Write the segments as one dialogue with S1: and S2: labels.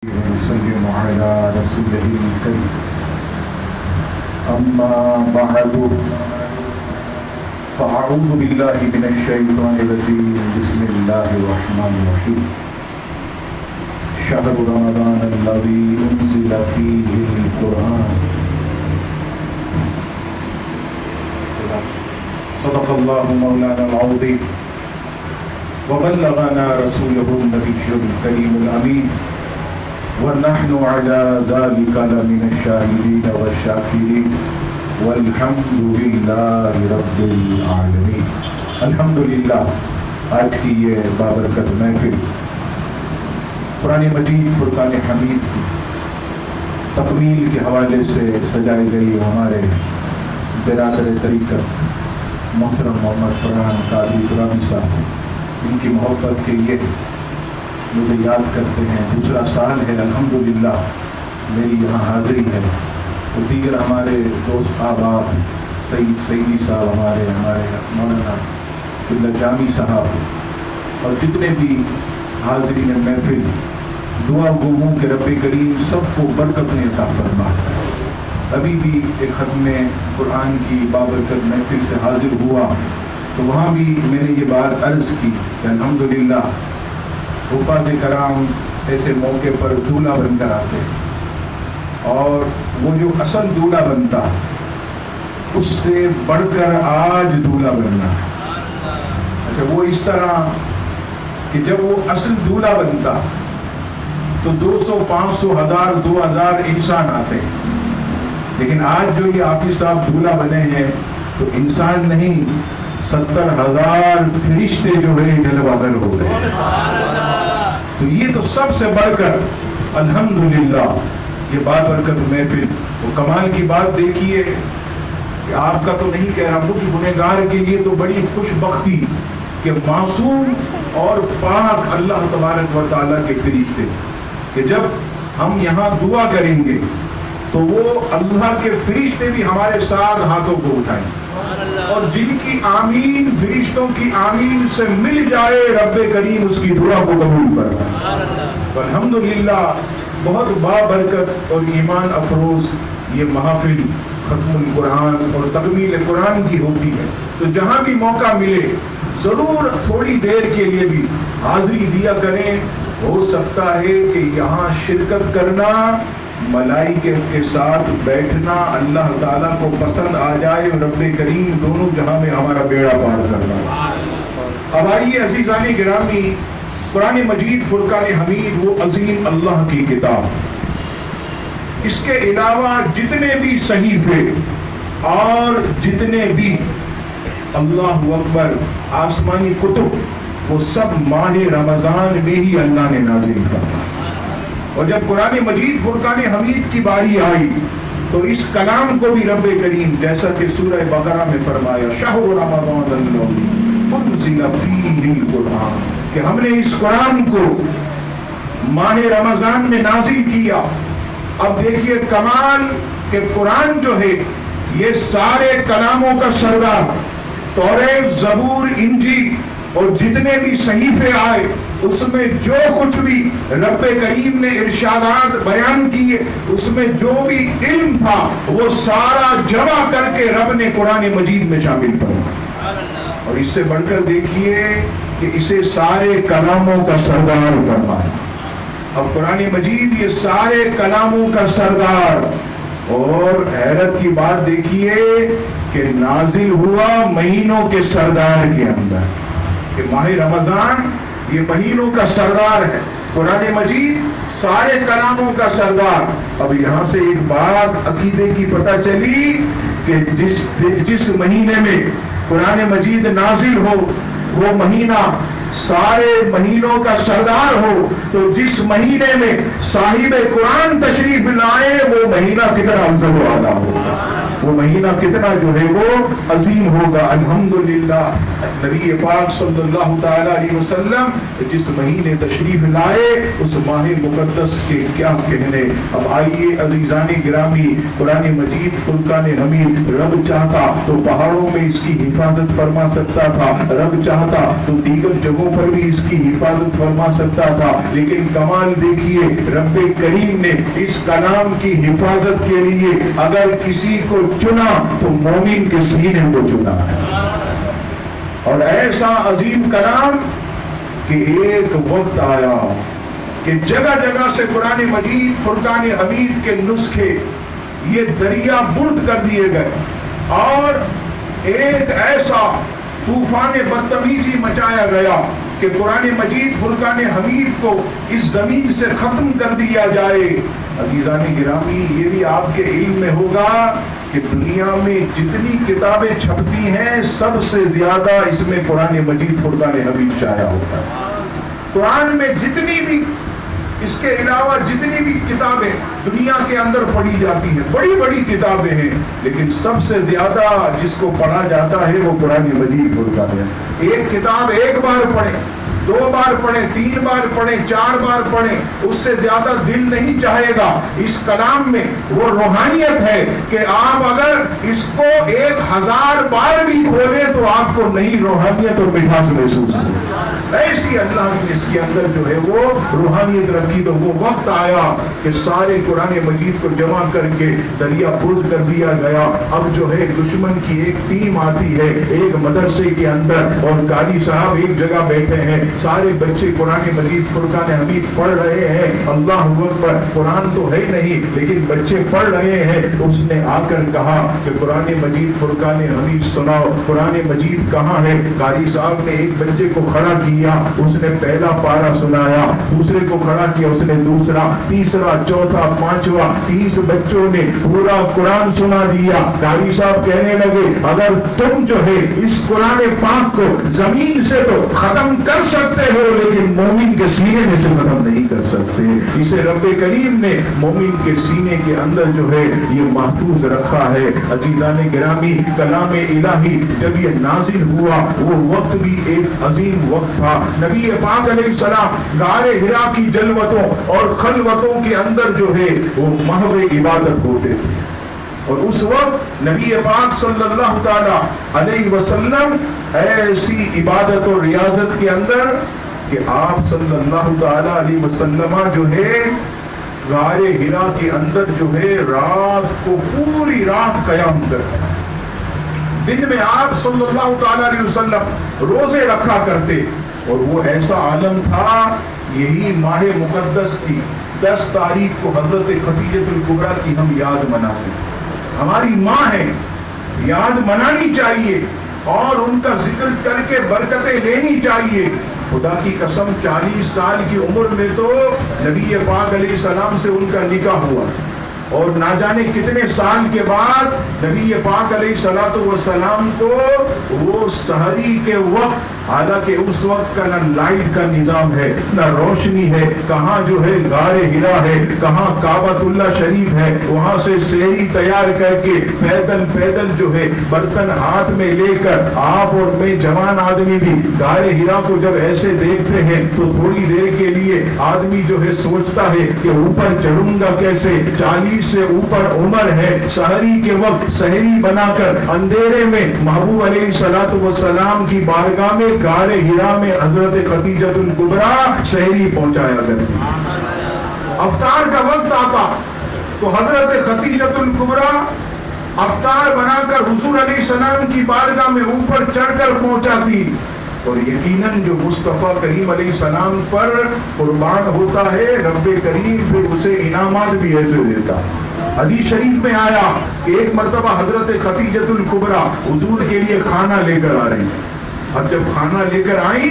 S1: وسلم على رسوله الكريم أما بعد فأعوذ بالله من الشيطان الرجيم بسم الله الرحمن الرحيم شهر رمضان الذي أنزل فيه القرآن صدق الله مولانا العظيم وبلغنا رسوله النبي الكريم الأمين ونحن على ذلك لمن الشاهدين والشاكرين والحمد لله رب العالمين. الحمدللہ آج کی یہ بابرکت محفل قرآن مجید فرقان حمید کی تکمیل کے حوالے سے سجائی گئی ہمارے برادر طریقت محترم محمد فرحان قادری قرآنی صاحب ان کی محبت کے یہ مجھے یاد کرتے ہیں دوسرا سال ہے الحمدللہ میری یہاں حاضری ہے. تو دیگر ہمارے دوست احباب سعیدی صاحب ہمارے مولانا عبداللہ جامی صاحب اور جتنے بھی حاضرین محفل دعا گو ہوں کہ رب کریم سب کو برکت میں عطا فرمائے. ابھی بھی ایک ختم قرآن کی بابرکت محفل سے حاضر ہوا تو وہاں بھی میں نے یہ بات عرض کی کہ الحمدللہ حفاظ کرام ایسے موقع پر دولہا بن کر آتے ہیں اور وہ جو اصل دولہا بنتا اس سے بڑھ کر آج دولہا بننا ہے. اچھا وہ اس طرح کہ جب وہ اصل دولہا بنتا تو 200 500 1000 2000 انسان آتے ہیں، لیکن آج جو یہ حافظ صاحب دولہا بنے ہیں تو انسان نہیں 70,000 فرشتے جو ہے جلوہ گر ہو گئے. تو یہ تو سب سے بڑھ کر الحمدللہ یہ بابرکت محفل. وہ کمال کی بات دیکھیے کہ آپ کا تو نہیں کہہ رہا، مجھ گنہگار کے لیے تو بڑی خوش بختی کہ معصوم اور پاک اللہ تبارک و تعالیٰ کے فرشتے کہ جب ہم یہاں دعا کریں گے تو وہ اللہ کے فرشتے بھی ہمارے ساتھ ہاتھوں کو اٹھائیں اور جن کی آمین فرشتوں کی آمین سے مل جائے رب کریم اس کی دعا کو قبول فرمائے. الحمدللہ بہت بابرکت اور ایمان افروز یہ محافل ختم القرآن اور تکمیل قرآن کی ہوتی ہے. تو جہاں بھی موقع ملے ضرور تھوڑی دیر کے لیے بھی حاضری دیا کریں. ہو سکتا ہے کہ یہاں شرکت کرنا ملائکہ کے ساتھ بیٹھنا اللہ تعالیٰ کو پسند آ جائے اور رب کریم دونوں جہاں میں ہمارا بیڑا پار کرنا. اب آئیے عزیزان گرامی، قرآن مجید فرقان حمید وہ عظیم اللہ کی کتاب، اس کے علاوہ جتنے بھی صحیفے اور جتنے بھی اللہ اکبر آسمانی کتب وہ سب ماہ رمضان میں ہی اللہ نے نازل کرا. اور جب قرآن مجید فرقان حمید کی باری آئی تو اس کلام کو بھی رب کریم جیسا کہ سورہ بقرہ میں فرمایا شہر رمضان الذی انزل فیہ القرآن کہ ہم نے اس قرآن کو ماہ رمضان میں نازل کیا. اب دیکھیے کمال کہ قرآن جو ہے یہ سارے کلاموں کا سردار، توریت زبور انجیل اور جتنے بھی صحیفے آئے اس میں جو کچھ بھی رب کریم نے ارشادات بیان کیے اس میں جو بھی علم تھا وہ سارا جمع کر کے رب نے قرآن مجید میں شامل فرمایا. اور اس سے بڑھ کر دیکھیے کہ اسے سارے کلاموں کا سردار فرمایا. اب قرآن مجید یہ سارے کلاموں کا سردار. اور حیرت کی بات دیکھیے کہ نازل ہوا مہینوں کے سردار کے اندر کہ ماہ رمضان یہ مہینوں کا سردار ہے، قرآن مجید سارے کلاموں کا سردار. اب یہاں سے ایک بات عقیدے کی پتہ چلی کہ جس مہینے میں قرآن مجید نازل ہو وہ مہینہ سارے مہینوں کا سردار ہو تو جس مہینے میں صاحب قرآن تشریف لائے وہ مہینہ کتنا افضل و اعلیٰ ہوگا. وہ مہینہ کتنا جو ہے وہ عظیم ہوگا۔ الحمدللہ نبی پاک صلی اللہ تعالی علیہ وسلم جس مہینے تشریف لائے اس ماہ مقدس کے کیا کہنے۔ اب آئیے عزیزان گرامی، قرآن مجید فرقان حمید، رب چاہتا تو پہاڑوں میں اس کی حفاظت فرما سکتا تھا، رب چاہتا تو دیگر جگہوں پر بھی اس کی حفاظت فرما سکتا تھا، لیکن کمال دیکھیے رب کریم نے اس کلام کی حفاظت کے لیے اگر کسی کو چنا تو مومن کے سینے کو چنا ہے۔ اور ایسا عظیم کلام کہ ایک وقت آیا کہ جگہ جگہ سے قرآن مجید فرقان حمید کے نسخے یہ دریا برد کر دیے گئے، اور ایک ایسا طوفان بدتمیزی مچایا گیا کہ قرآن مجید فرقان حمید کو اس زمین سے ختم کر دیا جائے۔ عزیزان گرامی، یہ بھی آپ کے علم میں ہوگا کہ دنیا میں جتنی کتابیں چھپتی ہیں سب سے زیادہ اس میں قرآن مجید فرقان حمید شائع ہوتا ہے۔ قرآن میں جتنی بھی، اس کے علاوہ جتنی بھی کتابیں دنیا کے اندر پڑھی جاتی ہیں، بڑی بڑی کتابیں ہیں، لیکن سب سے زیادہ جس کو پڑھا جاتا ہے وہ قرآن مجید فرقان ہے۔ ایک کتاب ایک بار پڑھیں، 2 بار پڑھیں، 3 بار پڑھیں، 4 بار پڑھیں، اس سے زیادہ دل نہیں چاہے گا۔ اس کلام میں وہ روحانیت ہے کہ آپ اگر اس کو 1000 بار بھی کھولیں تو آپ کو نئی روحانیت اور مٹھاس محسوس ہوگی۔ ایسی اللہ نے اس کے اندر جو ہے وہ روحانیت رکھی۔ تو وہ وقت آیا کہ سارے قرآن مجید کو جمع کر کے دریا برد کر دیا گیا۔ اب جو ہے دشمن کی ایک ٹیم آتی ہے ایک مدرسے کے اندر، اور قاری صاحب ایک جگہ بیٹھے ہیں، سارے بچے قرآن مجید فرقان حمید پڑھ رہے ہیں۔ اللہ اکبر، قرآن تو ہے نہیں لیکن بچے پڑھ رہے ہیں۔ اس نے آ کر کہا کہ قرآن مجید فرقان حمید سناؤ، قرآن مجید کہاں ہے؟ قاری صاحب نے ایک بچے کو کھڑا کیا، اس نے پہلا پارہ سنایا، دوسرے کو کھڑا کیا، اس نے دوسرا، تیسرا، چوتھا، پانچواں، 30 بچوں نے پورا قرآن سنا دیا۔ قاری صاحب کہنے لگے اگر تم جو ہے اس قرآن پاک کو زمین سے تو ختم کر سکتے ہو لیکن مومن کے سینے میں سے ختم نہیں کر سکتے۔ اسے رب کریم نے مومن کے سینے کے اندر جو ہے یہ محفوظ رکھا ہے۔ عزیزان گرامی، کلام الہی جب یہ نازل ہوا وہ وقت بھی ایک عظیم وقت تھا۔ نبی پاک علیہ السلام غار حرا کی جلوتوں اور خلوتوں کے اندر جو ہے وہ محو عبادت ہوتے تھے، اور اس وقت نبی پاک صلی اللہ تعالی علیہ وسلم ایسی عبادت اور ریاضت کے اندر کہ آپ صلی اللہ تعالی علیہ وسلم جو ہے غار حرا کے اندر جو ہے رات کو پوری رات قیام کرتے، دن میں آپ صلی اللہ تعالی علیہ وسلم روزے رکھا کرتے، اور وہ ایسا عالم تھا۔ یہی ماہ مقدس کی 10 تاریخ کو حضرت خدیجہ الکبریٰ کی ہم یاد مناتے ہیں، ہماری ماں ہے، یاد منانی چاہیے اور ان کا ذکر کر کے برکتیں لینی چاہیے۔ خدا کی قسم 40 سال کی عمر میں تو نبی پاک علیہ السلام سے ان کا نکاح ہوا، اور نہ جانے کتنے سال کے بعد نبی پاک علیہ السلام کو وہ سحری کے وقت، حالانکہ اس وقت کا نہ لائٹ کا نظام ہے نہ روشنی ہے، کہاں جو ہے غار حرا ہے، کہاں کعبۃ اللہ شریف ہے، وہاں سے سحری تیار کر کے پیدل پیدل جو ہے برتن ہاتھ میں لے کر آپ اور میں جوان آدمی بھی غار حرا کو جب ایسے دیکھتے ہیں تو تھوڑی دیر کے لیے آدمی جو ہے سوچتا ہے کہ اوپر چڑھوں گا کیسے، 40 سے اوپر عمر ہے، سحری کے وقت سحری بنا کر اندھیرے میں محبوب علیہ السلام کی بارگاہ میں غار حرا میں حضرت خدیجہ الکبریٰ سحری پہنچایا کرتی۔ افطار کا وقت آتا تو حضرت خدیجہ الکبریٰ افطار بنا کر حضور علیہ السلام کی بارگاہ میں اوپر چڑھ کر پہنچاتی، اور یقیناً جو مصطفیٰ کریم علیہ السلام پر قربان ہوتا ہے رب کریم پھر اسے انعامات بھی ایسے دیتا۔ حدیث شریف میں آیا کہ ایک مرتبہ حضرت خدیجہ الکبریٰ حضور کے لیے کھانا لے کر آ رہی ہیں، اب جب کھانا لے کر آئی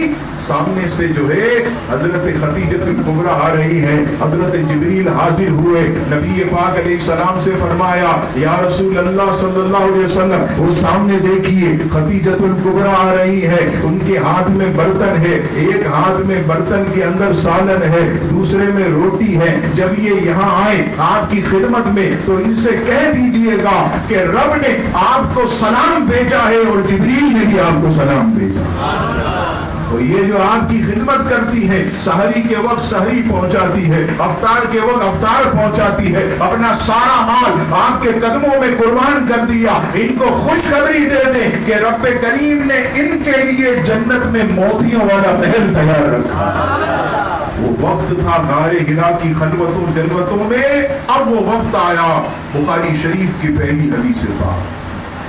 S1: سامنے سے جو ہے حضرت خدیجہ کبریٰ آ رہی ہے، حضرت جبریل حاضر ہوئے، نبی پاک علیہ السلام سے فرمایا یا رسول اللہ صلی اللہ علیہ وسلم وہ سامنے دیکھیے خدیجہ کبریٰ آ رہی ہے، ان کے ہاتھ میں برتن ہے، ایک ہاتھ میں برتن کے اندر سالن ہے، دوسرے میں روٹی ہے، جب یہ یہاں آئے آپ کی خدمت میں تو ان سے کہہ دیجئے گا کہ رب نے آپ کو سلام بھیجا ہے اور جبریل نے بھی آپ کو سلام بھیجا۔ تو یہ جو آپ کی خدمت کرتی ہے، سحری کے وقت سحری پہنچاتی ہے، افطار کے وقت افطار پہنچاتی ہے، اپنا سارا مال آپ کے قدموں میں قربان کر دیا، ان کو خوشخبری دے دیں کہ رب کریم نے ان کے لیے جنت میں موتیوں والا محل تیار رکھا۔ وہ وقت تھا غار حرا کی خلوتوں جلوتوں میں، اب وہ وقت آیا۔ بخاری شریف کی پہلی حدیث پاک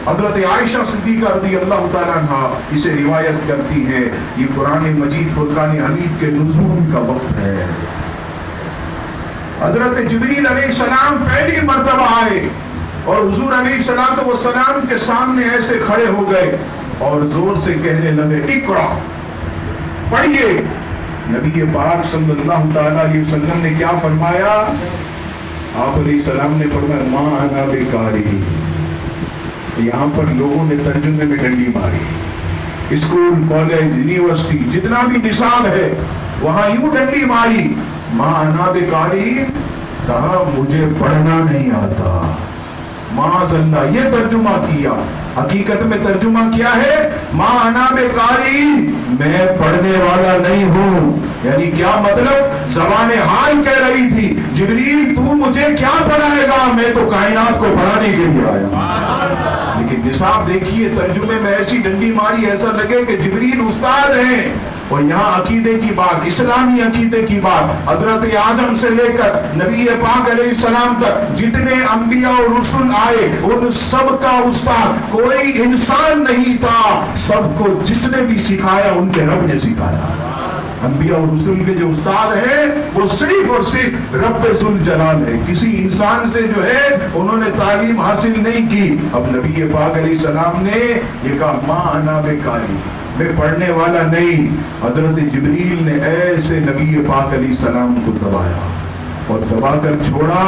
S1: حضرت عائشہ صدیقہ رضی اللہ تعالیٰ عنہ اسے روایت کرتی ہے، یہ قرآن مجید فرقان حمید کے نزول کا وقت ہے۔ حضرت جبریل علیہ السلام پہلی مرتبہ آئے اور حضور علیہ السلام کے سامنے ایسے کھڑے ہو گئے اور زور سے کہنے لگے اقرا، پڑھیے۔ نبی پاک صلی اللہ تعالیٰ علیہ وسلم نے کیا فرمایا؟ آپ علیہ السلام نے فرمایا ما انا بقاری۔ یہاں پر لوگوں نے ترجمے میں ڈنڈی ماری، اسکول کالج یونیورسٹی جتنا بھی نصاب ہے وہاں یوں ڈنڈی ماری، ما انا بقاری، کہا مجھے پڑھنا نہیں آتا، معاذ اللہ یہ ترجمہ کیا۔ حقیقت میں ترجمہ کیا ہے؟ ما انا بقاری، میں پڑھنے والا نہیں ہوں۔ یعنی کیا مطلب؟ زبان حال کہہ رہی تھی جبریل تو مجھے کیا پڑھائے گا، میں تو کائنات کو پڑھانے کے لیے آیا۔ لیکن نصاب دیکھیے ترجمے میں ایسی ڈنڈی ماری ایسا لگے کہ جبریل استاد ہیں۔ اور یہاں عقیدے کی بات، اسلامی عقیدے کی بات، حضرت آدم سے لے کر نبی پاک علیہ السلام تک جتنے انبیاء اور رسول آئے ان سب کا استاد کوئی انسان نہیں تھا، سب کو جس نے بھی سکھایا ان کے رب نے سکھایا۔ انبیاء اور رسول کے جو استاد ہیں وہ صرف اور صرف رب ذوالجلال ہے، کسی انسان سے جو ہے انہوں نے تعلیم حاصل نہیں کی۔ اب نبی پاک علیہ السلام نے یہ کہا ما انا بقاری، میں پڑھنے والا نہیں۔ حضرت جبریل نے ایسے نبی پاک علیہ السلام کو دبایا اور دبا کر چھوڑا،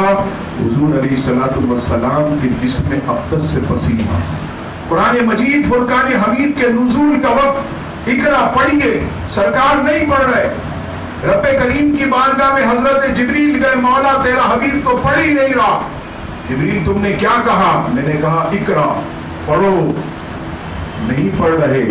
S1: حضور علیہ السلام کے جسم میں اقدس سے پسینہ۔ قرآن مجید فرقان حمید کے نزول کا وقت، اقرا پڑھیے، سرکار نہیں پڑھ رہے، رب کریم کی بارگاہ میں حضرت جبریل گئے، مولا تیرا حبیب تو پڑھ ہی نہیں رہا۔ جبریل تم نے کیا کہا؟ میں نے کہا اقرا، پڑھو۔ نہیں پڑھ رہے،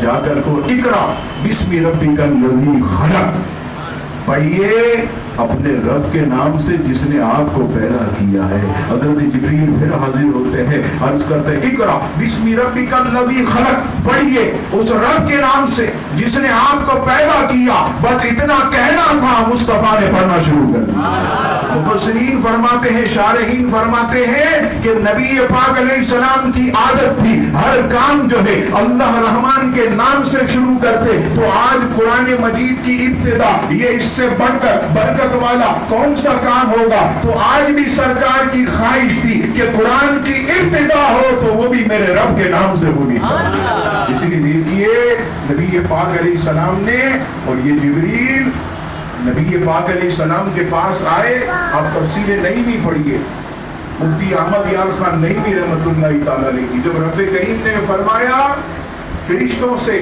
S1: جا کر کو اقرا بسم ربک الذی خلق، پڑھیے اپنے رب کے نام سے جس نے آپ کو پیدا کیا ہے۔ حضرت جبریل پھر حاضر ہوتے ہیں، عرض کرتے ہیں اقرا بسم ربک الذی خلق، پڑھیے اس رب کے نام سے جس نے آپ کو پیدا کیا۔ بس اتنا کہنا تھا، مصطفیٰ نے پڑھنا شروع کر دیا۔ مفسرین فرماتے ہیں، شارحین فرماتے ہیں کہ نبی پاک علیہ السلام کی عادت تھی ہر کام جو ہے اللہ رحمان کے نام سے شروع کرتے، تو آج قرآن مجید کی ابتدا یہ اس سے بڑھ کر برکت والا کون سا کام ہوگا؟ تو آج بھی سرکار کی خواہش تھی کہ قرآن کی ابتدا ہو تو وہ بھی میرے رب کے نام سے ہونی چاہیے۔ اس لیے دیکھیے نبی پاک علیہ السلام نے، اور یہ جبریل نبی پاک علیہ السلام کے پاس آئے۔ آپ تفسیر نعیمی پڑھیے، مفتی احمد یار خان نعیمی رحمۃ اللہ تعالیٰ علیہ کی، جب رب کریم نے فرمایا فرشتوں سے،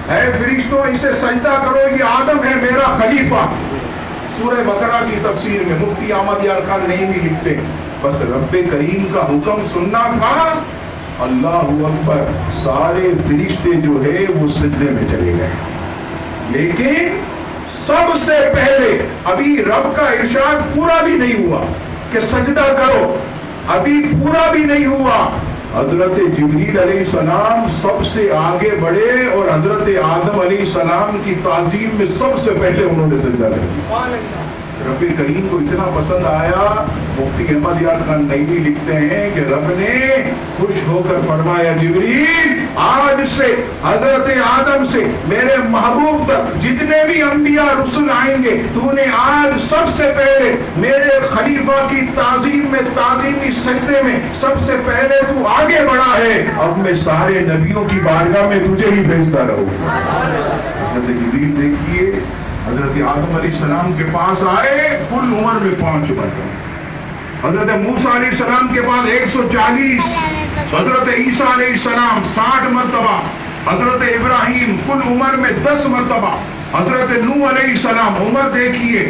S1: اے فرشتوں اسے سجدہ کرو، یہ آدم ہے میرا خلیفہ، سورہ بقرہ کی تفسیر میں مفتی احمد یار خان نعیمی لکھتے ہیں، بس رب کریم کا حکم سننا تھا، اللہ اکبر، سارے فرشتے جو ہے وہ سجدے میں چلے گئے۔ لیکن سب سے پہلے ابھی رب کا ارشاد پورا بھی نہیں ہوا کہ سجدہ کرو، ابھی پورا بھی نہیں ہوا، حضرت جبریل علیہ السلام سب سے آگے بڑھے اور حضرت آدم علیہ السلام کی تعظیم میں سب سے پہلے انہوں نے سجدہ کر دیا۔ رب کریم کو اتنا پسند آیا، مفتی احمد یار خان نئی لکھتے ہیں کہ رب نے خوش ہو کر فرمایا جبریل آج سے حضرت آدم سے میرے محبوب تک جتنے بھی انبیاء رسول آئیں گے تو نے آج سب سے پہلے میرے خلیفہ کی تعظیم میں، تعظیمی سجدے میں سب سے پہلے تو آگے بڑھا ہے، اب میں سارے نبیوں کی بارگاہ میں تجھے ہی بھیجتا رہوں۔ حضرت جبریل دیکھیے حضرت آدم علیہ السلام کے پاس آئے کل عمر میں 5 مرتبہ، حضرت موسیٰ علیہ السلام کے بعد 140، حضرت عیسیٰ علیہ السلام 60 مرتبہ، حضرت ابراہیم کل عمر میں 10 مرتبہ، حضرت نوح علیہ السلام عمر دیکھیے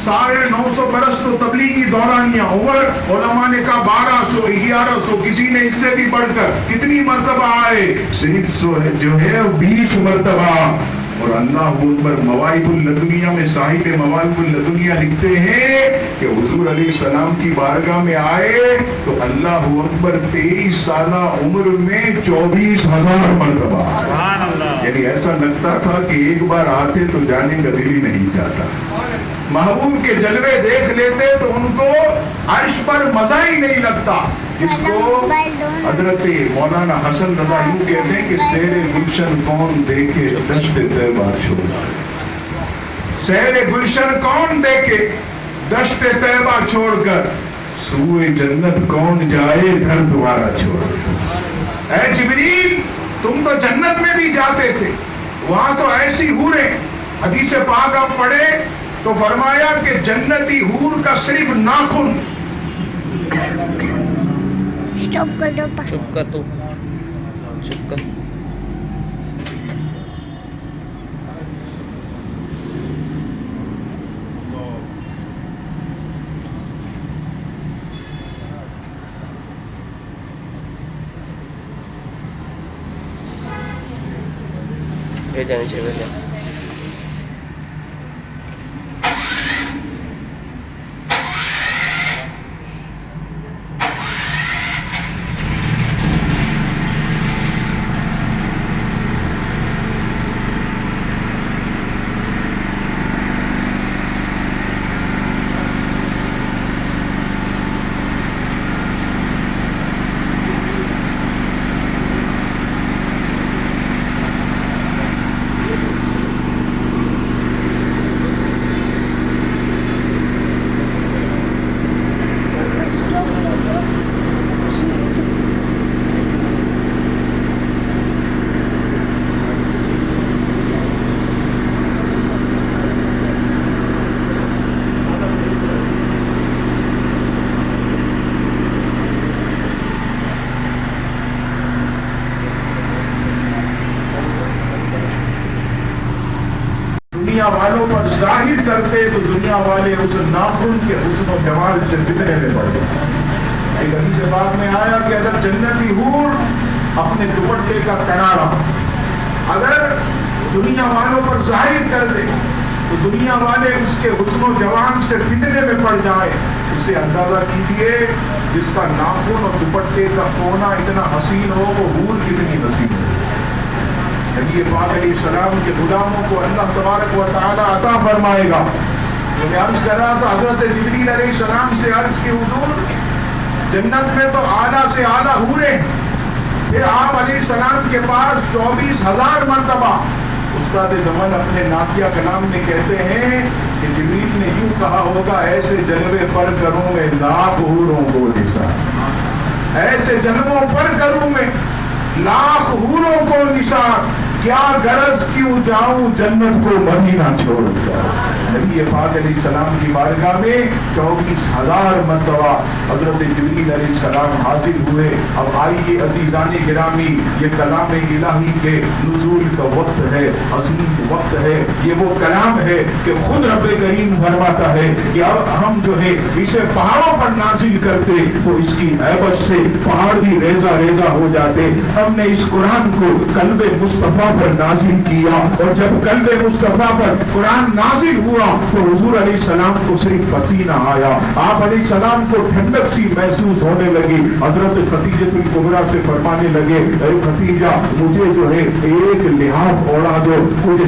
S1: 950 برس تو تبلیغی دورانیہ عمر، علماء نے کہا 1200 1100، کسی نے اس سے بھی بڑھ کر کتنی مرتبہ آئے، صرف جو ہے 20 مرتبہ۔ اور اللہ اکبر مواہب اللدنیہ میں صاحب مواہب اللدنیہ لکھتے ہیں کہ حضور علیہ السلام کی بارگاہ میں آئے تو اللہ اکبر 23 سالہ عمر میں 24,000 مرتبہ، یعنی ایسا لگتا تھا کہ ایک بار آتے تو جانے کا دل ہی نہیں چاہتا۔ محبوب کے جلوے دیکھ لیتے تو ان کو عرش پر مزہ ہی نہیں لگتا، جس کو حضرت مولانا حسن رضا یوں کہتے ہیں کہ سیر گلشن کون دیکھے دشت طیبہ چھوڑ، سیر گلشن کون دیکھے دشت طیبہ چھوڑ کر، سوئے جنت کون جائے گھر دوبارہ چھوڑ۔ اے جبریل تم تو جنت میں بھی جاتے تھے، وہاں تو ایسی حوریں، حدیث پاک آپ پڑھے تو فرمایا کہ جنتی حور کا صرف ناخن،
S2: چپ کر دو،
S3: چپ کر دو، چپ کر۔ بھیجا نیچے بھیجا۔
S1: دنیا والوں پر ظاہر کرتے تو دنیا والے اس ناخن کے حسن و جمال سے فتنے میں پڑ گئے۔ ایک حدیث پاک میں آیا کہ اگر جنتی حور اپنے دوپٹے کا کنارہ اگر دنیا والوں پر ظاہر کر دے تو دنیا والے اس کے حسن و جمال سے فتنے میں پڑ جائیں۔ اس سے اندازہ کیجئے جس کا ناخن اور دوپٹے کا کونا اتنا حسین ہو وہ حور کتنی حسین ہو۔ نبی پاک علیہ السلام کے غلاموں کو اللہ تبارک و تعالی عطا فرمائے گا۔ جو میں عرض کر رہا تھا حضرت جبریل علیہ السلام سے عرض کی حضور جنت میں تو اعلیٰ سے اعلیٰ حوریں، پھر آپ علیہ السلام کے پاس 24,000 مرتبہ۔ استاد زمن اپنے نافیہ کلام میں کہتے ہیں کہ جبریل نے یوں کہا ہوگا ایسے جلوے پر کروں میں لاکھ حوروں کو نثار، ایسے جلووں پر کروں میں لاکھ حوروں کو نثار، کیا غرض کیوں جاؤں جنت کو مدینہ چھوڑ کر۔ نبی پاک علیہ السلام کی بارگاہ میں 24,000 مرتبہ حضرت جبریل علیہ السلام حاضر ہوئے۔ اب آئیے عزیزان گرامی، یہ کلام الہی کے نزول کا وقت ہے، عظیم وقت ہے۔ یہ وہ کلام ہے کہ خود رب کریم فرماتا ہے کہ اب ہم جو ہے اسے پہاڑوں پر نازل کرتے تو اس کی عیبت سے پہاڑ بھی ریزہ ریزہ ہو جاتے۔ ہم نے اس قرآن کو قلب مصطفیٰ پر نازل کیا، اور جب قلب مصطفیٰ پر قرآن نازل ہوا تو حضور علیہ السلام کو صرف پسینہ آیا، آپ علیہ السلام کو ٹھنڈک سی محسوس ہونے لگی۔ حضرت خدیجہ الکبریٰ سے فرمانے لگے اے خدیجہ مجھے جو ہے ایک لحاف اوڑھا دو، مجھے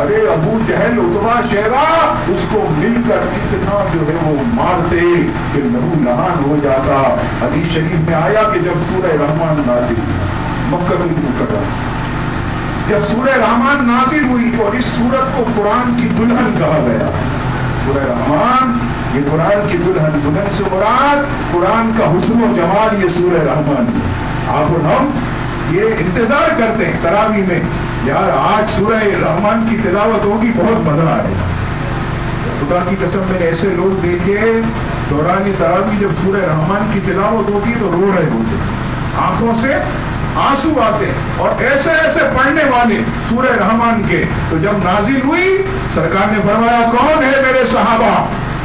S1: ارے ابو جہل عتبہ شیبہ اس کو مل کر اتنا جو ہے وہ مارتے کہ لہو لہان ہو جاتا. حدیث شریف میں آیا کہ جب سورہ رحمان نازل مکہ المکرمہ جب سورہ رحمان نازل ہوئی اور اس سورت کو قرآن کی دلہن کہا گیا. سورہ رحمان یہ قرآن کی دلہن، دلہن سے مراد قرآن کا حسن و جمال یہ سورہ رحمان ہے. آپ اور ہم یہ انتظار کرتے ہیں تراویح میں، یار آج سورہ رحمان کی تلاوت ہوگی، بہت مزہ آئے گا. خدا کی قسم میں نے ایسے لوگ دیکھے دوران تراویح جب سورہ رحمان کی تلاوت ہوتی ہے تو رو رہے ہوتے، آنکھوں سے آنسو آتے، اور ایسے ایسے پڑھنے والے سورہ رحمان کے. تو جب نازل ہوئی سرکار نے فرمایا کون ہے میرے صحابہ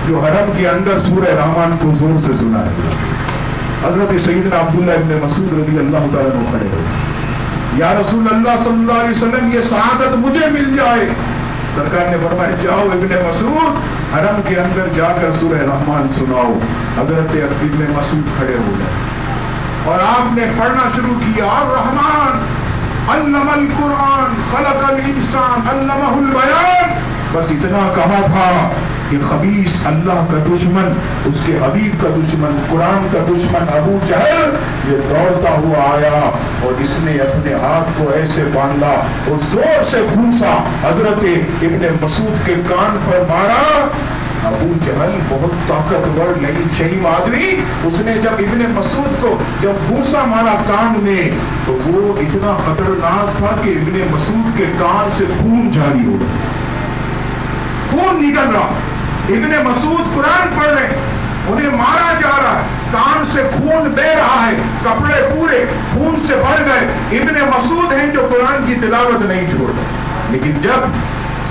S1: جو حرم کے اندر سورہ رحمان کو زور سے سنا ہے؟ حضرت سیدنا عبداللہ ابن مسعود رضی اللہ تعالیٰ عنہ کھڑے ہوئے، یا رسول اللہ صلی اللہ علیہ وسلم یہ سعادت مجھے مل جائے. سرکار نے فرمایا جاؤ ابن مسعود حرم کے اندر جا کر سورہ رحمان سناؤ. حضرت ابن مسعود کھڑے ہو گئے اور آپ نے پڑھنا شروع کیا، الرحمن علم القرآن خلق الانسان علمہ البیان. بس اتنا کہا تھا کہ خبیث اللہ کا دشمن، اس کے حبیب کا دشمن، قرآن کا دشمن ابو جہل یہ دوڑتا ہوا آیا اور اس نے اپنے ہاتھ کو ایسے باندھا اور زور سے گھوسا، حضرت ابن مسعود کے کان پر مارا. ابو جہل بہت طاقتور نہیں شہیم آدمی، اس نے جب ابن مسعود کو جب گھوسا مارا کان میں تو وہ اتنا خطرناک تھا کہ ابن مسعود کے کان سے خون جاری ہو گیا، خون نکل رہا. ابن مسعود قرآن پڑھ رہے، انہیں مارا جا رہا ہے، کان سے خون بہ رہا ہے، کپڑے پورے خون سے بھر گئے. ابن مسعود ہیں جو قرآن کی تلاوت نہیں چھوڑ رہے. لیکن جب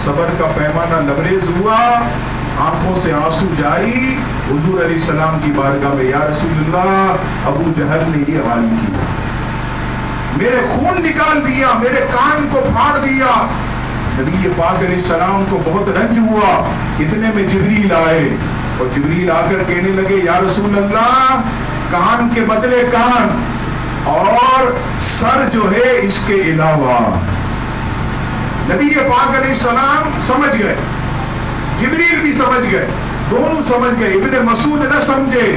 S1: صبر کا پیمانہ لبریز ہوا، آنکھوں سے آنسو جاری، حضور علیہ السلام کی بارگاہ میں، یا رسول اللہ ابو جہل نے یہ حال کیا، میرے خون نکال دیا، میرے کان کو پھاڑ دیا. نبی پاک علیہ السلام کو بہت رنج ہوا. اتنے میں جبریل آئے اور جبریل آ کر کہنے لگے یا رسول اللہ کان کے بدلے کان اور سر جو ہے اس کے علاوہ. نبی پاک علیہ السلام سمجھ گئے، جبریل بھی سمجھ گئے، دونوں سمجھ گئے. ابن مسعود نہ سمجھے.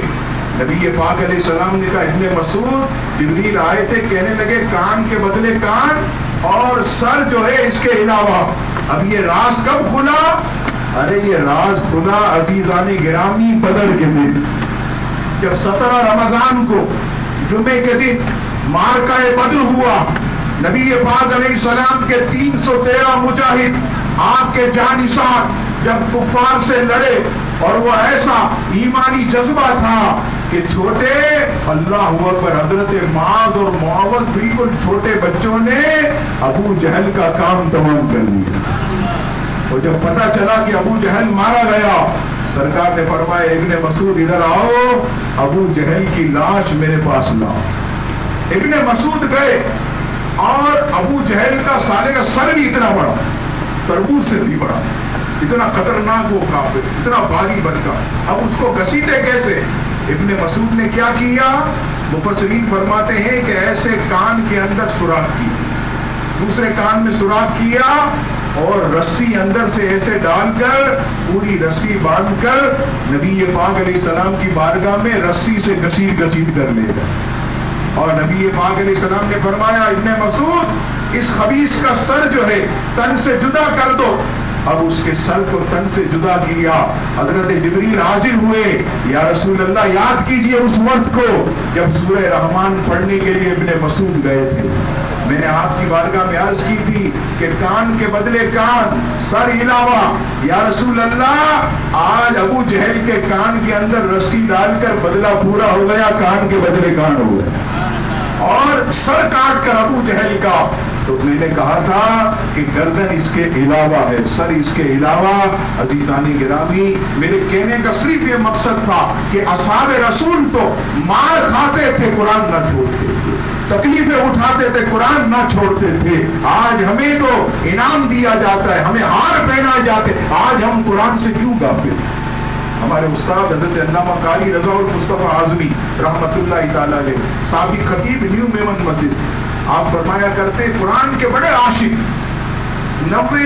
S1: نبی پاک علیہ السلام نے کہا ابن مسعود جبریل آئے تھے کہنے لگے کان کے بدلے کان اور سر جو ہے اس کے علاوہ. اب یہ راز کب کھلا؟ ارے یہ راز کھلا عزیزان گرامی بدر کے دن، جب 17 رمضان کو جمعے کے دن معرکہ بدر ہوا. نبی پاک علیہ السلام کے 313 مجاہد آپ کے جانثار جب کفار سے لڑے اور وہ ایسا ایمانی جذبہ تھا کہ چھوٹے اللہ اکبر حضرت معاذ اور معاوض بالکل چھوٹے بچوں نے ابو جہل کا کام تمام کر دیا. اور جب پتا چلا کہ ابو جہل مارا گیا سرکار نے فرمایا ابن مسعود ادھر آؤ، ابو جہل کی لاش میرے پاس لاؤ. ابن مسعود گئے اور ابو جہل کا سالے کا سر بھی اتنا بڑا، تربوز سے بھی بڑا، اتنا خطرناک وہ کافر، اتنا بھاری بنکا. اب اس کو گھسیٹے کیسے؟ ابن مسعود نے کیا کیا؟ مفسرین فرماتے ہیں کہ ایسے کان کے اندر سوراخ کیا، دوسرے کان میں سوراخ کیا اور رسی اندر سے ایسے ڈال کر پوری رسی باندھ کر نبی پاک علیہ السلام کی بارگاہ میں رسی سے گھسیٹ گھسیٹ کر لے گئے. اور نبی پاک علیہ السلام نے فرمایا ابن مسعود اس خبیث کا سر جو ہے تن سے جدا کر دو. اب اس کے سر کو تن سے جدا کیا. حضرت جبریل حاضر ہوئے، یا رسول اللہ یاد کیجئے اس وقت کو جب سورہ رحمان پڑھنے کے لیے ابن مسعود گئے تھے. میں نے آپ کی بارگاہ میں عرض کی تھی کہ کان کے بدلے کان سر علاوہ. یا رسول اللہ آج ابو جہل کے کان کے اندر رسی ڈال کر بدلہ پورا ہو گیا، کان کے بدلے کان ہو گئے اور سر کاٹ کر ابو جہل کا. تو میں نے کہا تھا کہ گردن اس کے علاوہ ہے، سر اس کے علاوہ. عزیزان گرامی میرے کہنے کا صرف یہ مقصد تھا کہ اصحاب رسول تو مار کھاتے تھے قرآن نہ چھوڑتے تھے، تکلیفیں اٹھاتے تھے قرآن نہ چھوڑتے تھے. آج ہمیں تو انعام دیا جاتا ہے، ہمیں ہار پہنائے جاتے، آج ہم قرآن سے کیوں غافل؟ ہمارے استاد حضرت علامہ قاری رضا المصطفیٰ اعظمی رحمت اللہ تعالی علیہ سابق خطیب نیو میمن مسجد، آپ فرمایا کرتے قرآن کے بڑے عاشق، 90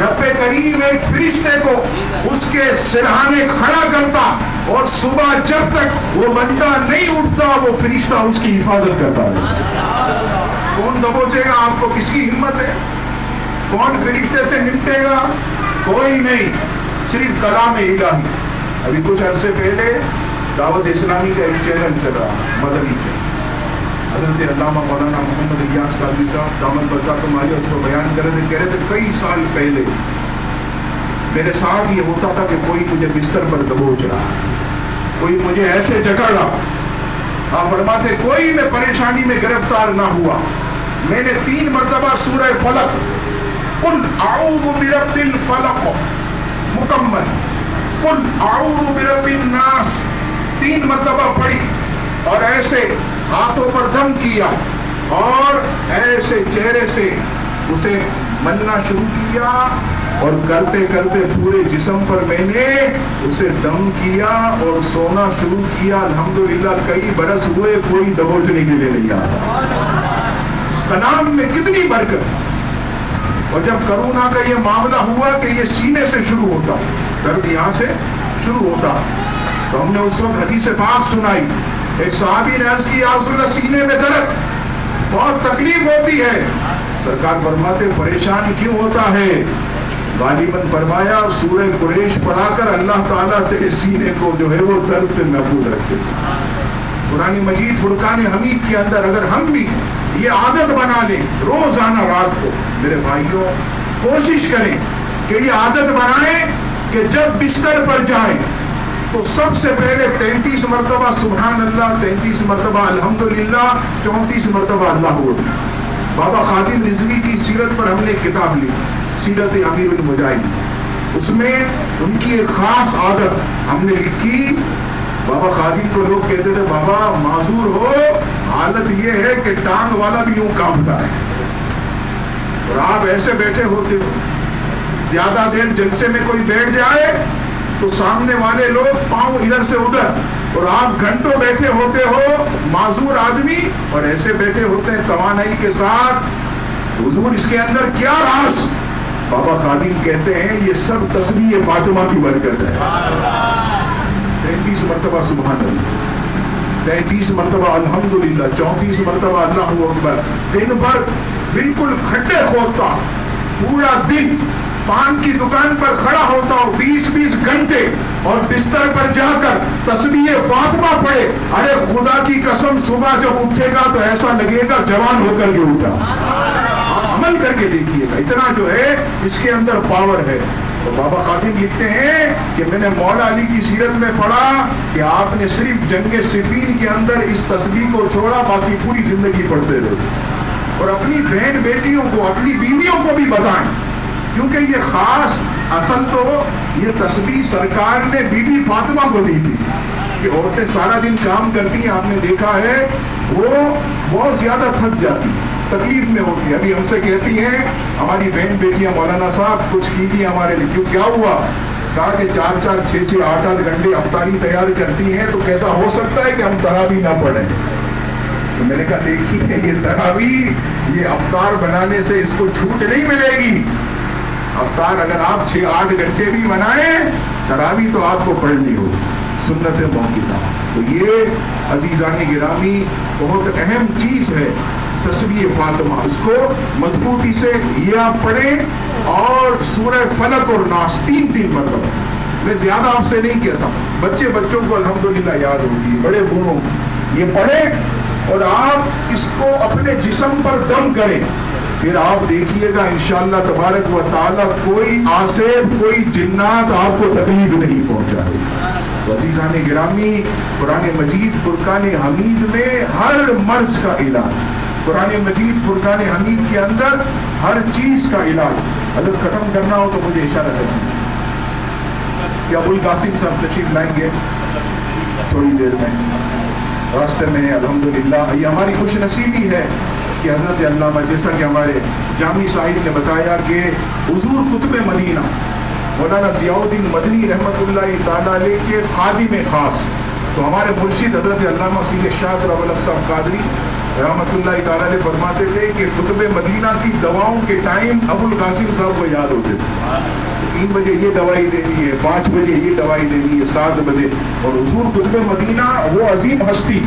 S1: رب کریم ایک فرشتے کو اس کے سرہانے کھڑا کرتا اور صبح جب تک وہ بندہ نہیں اٹھتا وہ فرشتہ اس کی حفاظت کرتا ہے. کون دبوچے گا آپ کو؟ کس کی ہمت ہے؟ کون فرشتے سے نمٹے گا؟ کوئی نہیں، صرف کلام الہی. ابھی کچھ عرصے پہلے دعوت اسلامی کا ایک چینل چل رہا، مدنی چینل. حضرت علامہ مولانا محمد الیاس قادری صاحب دامت برکاتہ عالیہ اس کو بیان کر رہے تھے، کہہ رہے تھے کئی سال پہلے میرے ساتھ یہ ہوتا تھا کہ کوئی مجھے بستر پر دبوچ رہا، کوئی مجھے ایسے جکڑ رہا. آپ فرماتے کوئی میں پریشانی میں گرفتار نہ ہوا. میں نے 3 مرتبہ سورہ فلق قل اعوذ برب الفلق مکمل، قل اعوذ برب الناس 3 مرتبہ پڑھی اور ایسے ہاتھوں پر دم کیا اور ایسے چہرے سے اسے ملنا شروع کیا اور کرتے کرتے پورے جسم پر میں نے اسے دم کیا اور سونا شروع کیا. الحمدللہ کئی برس ہوئے کوئی دبوچنے کے لیے نہیں آتا. اس کلام میں کتنی برکت. اور جب کرونا کا یہ معاملہ ہوا کہ یہ سینے سے شروع ہوتا، درد یہاں سے شروع ہوتا، تو ہم نے اس وقت حدیث پاک سنائی. ایک صحابی نے عرض کی یا رسول اللہ سینے میں درد، بہت تکلیف ہوتی ہے. سرکار فرماتے پریشان کیوں ہوتا ہے؟ غالباً فرمایا سورہ قریش پڑھا کر اللہ تعالیٰ تیرے سینے کو جو ہے وہ درد سے محفوظ رکھتے. قرآن مجید فرقان حمید کے اندر اگر ہم بھی یہ عادت بنا لیں روزانہ رات کو، میرے بھائیوں کوشش کریں کہ یہ عادت بنائیں کہ جب بستر پر جائیں تو سب سے پہلے 33 مرتبہ سبحان اللہ، 33 مرتبہ الحمدللہ، 34 مرتبہ اللہ اکبر. بابا خادم رضوی کی سیرت پر ہم نے کتاب لی، سیرت امیر المجاہدین. اس میں ان کی ایک خاص عادت ہم نے لکھی. بابا خادم کو لوگ کہتے تھے بابا معذور ہو، حالت یہ ہے کہ ٹانگ والا بھی یوں کانپتا ہے اور آپ ایسے بیٹھے ہوتے ہو. زیادہ دیر جلسے میں کوئی بیٹھ جائے تو سامنے والے لوگ پاؤں ادھر سے ادھر اور آپ گھنٹوں بیٹھے ہوتے ہو، معذور آدمی، اور ایسے بیٹھے ہوتے ہیں توانائی کے ساتھ. حضور اس کے اندر کیا راز؟ بابا خادم کہتے ہیں یہ سب تسبیح فاطمہ کی برکت ہے. 33 مرتبہ سبحان اللہ، 33 مرتبہ الحمدللہ، 34 مرتبہ اللہ اکبر. دن بھر بالکل کھڈے کھودتا، پورا دن پان کی دکان پر کھڑا ہوتا ہوں 20 گھنٹے اور بستر پر جا کر تسبیح فاطمہ پڑھے. ارے خدا کی قسم صبح جب اٹھے گا تو ایسا لگے گا جوان ہو کر کے اٹھا. آپ عمل کر کے دیکھیے گا، اتنا جو ہے اس کے اندر پاور ہے. تو بابا خادم لکھتے ہیں کہ میں نے مولا علی کی سیرت میں پڑھا کہ آپ نے صرف جنگ صفین کے اندر اس تسبیح کو چھوڑا، باقی پوری زندگی پڑھتے رہے. اور اپنی بہن بیٹیوں کو، اپنی بیویوں کو بھی بتائیں، کیونکہ یہ خاص اصل تو یہ تسبیح سرکار نے بی بی فاطمہ کو دی تھی. کہ عورتیں سارا دن کام کرتی ہیں، آپ نے دیکھا ہے وہ بہت زیادہ تھک جاتی، تکلیف میں ہوتی ہے. ابھی ہم سے کہتی ہیں ہماری بہن بیٹیاں مولانا صاحب کچھ کیجیے ہمارے لیے. کیوں کیا ہوا؟ کہا کہ 4 6 8 گھنٹے افطاری تیار کرتی ہیں تو کیسا ہو سکتا ہے کہ ہم تراویح نہ پڑھیں. تو میں نے کہا دیکھیے یہ تراویح، یہ افطار بنانے سے اس کو چھوٹ نہیں ملے گی. افطار اگر آپ 6 8 گھنٹے بھی بنائیں، تراویح تو آپ کو پڑھنی ہوگی، سنت موقعہ. تو یہ عزیزان گرامی بہت اہم چیز ہے تسبیح فاطمہ. اس کو مضبوطی سے یہ آپ پڑھیں اور سورہ فلق اور ناس 3 مرتبہ. میں زیادہ آپ سے نہیں کہتا، بچوں کو الحمدللہ یاد ہوگی، بڑے بوڑھوں یہ پڑھیں اور آپ اس کو اپنے جسم پر دم کریں. پھر آپ دیکھیے گا انشاءاللہ تبارک و تعالی کوئی آصف، کوئی جنات آپ کو تکلیف نہیں پہنچائے. عزیزان گرامی قرآن مجید فرقان حمید میں ہر مرض کا علاج، قرآن مجید فرقان حمید کے اندر ہر چیز کا علاج. اگر ختم کرنا ہو تو مجھے اشارہ کریں. کیا ابو القاسم صاحب تشریف لائیں گے تھوڑی دیر میں؟ راستے میں ہے الحمدللہ. یہ ہماری خوش نصیبی ہے کہ حضرت علامہ، جیسا کہ ہمارے جامی صاحب نے بتایا کہ حضور قطب مدینہ مولانا ضیاء الدین مدنی رحمۃ اللہ تعالیٰ علیہ کے خادم خاص، تو ہمارے مرشد حضرت علامہ سید شاہ رب الحق صاحب قادری رحمت اللہ تعالیٰ نے فرماتے تھے کہ قطب مدینہ کی دواؤں کے ٹائم ابو القاسم صاحب کو یاد ہوتے تھے. 3 بجے یہ دوائی دینی ہے, 5 بجے یہ دوائی دینی ہے, 7 بجے. اور حضور قطب مدینہ وہ عظیم ہستی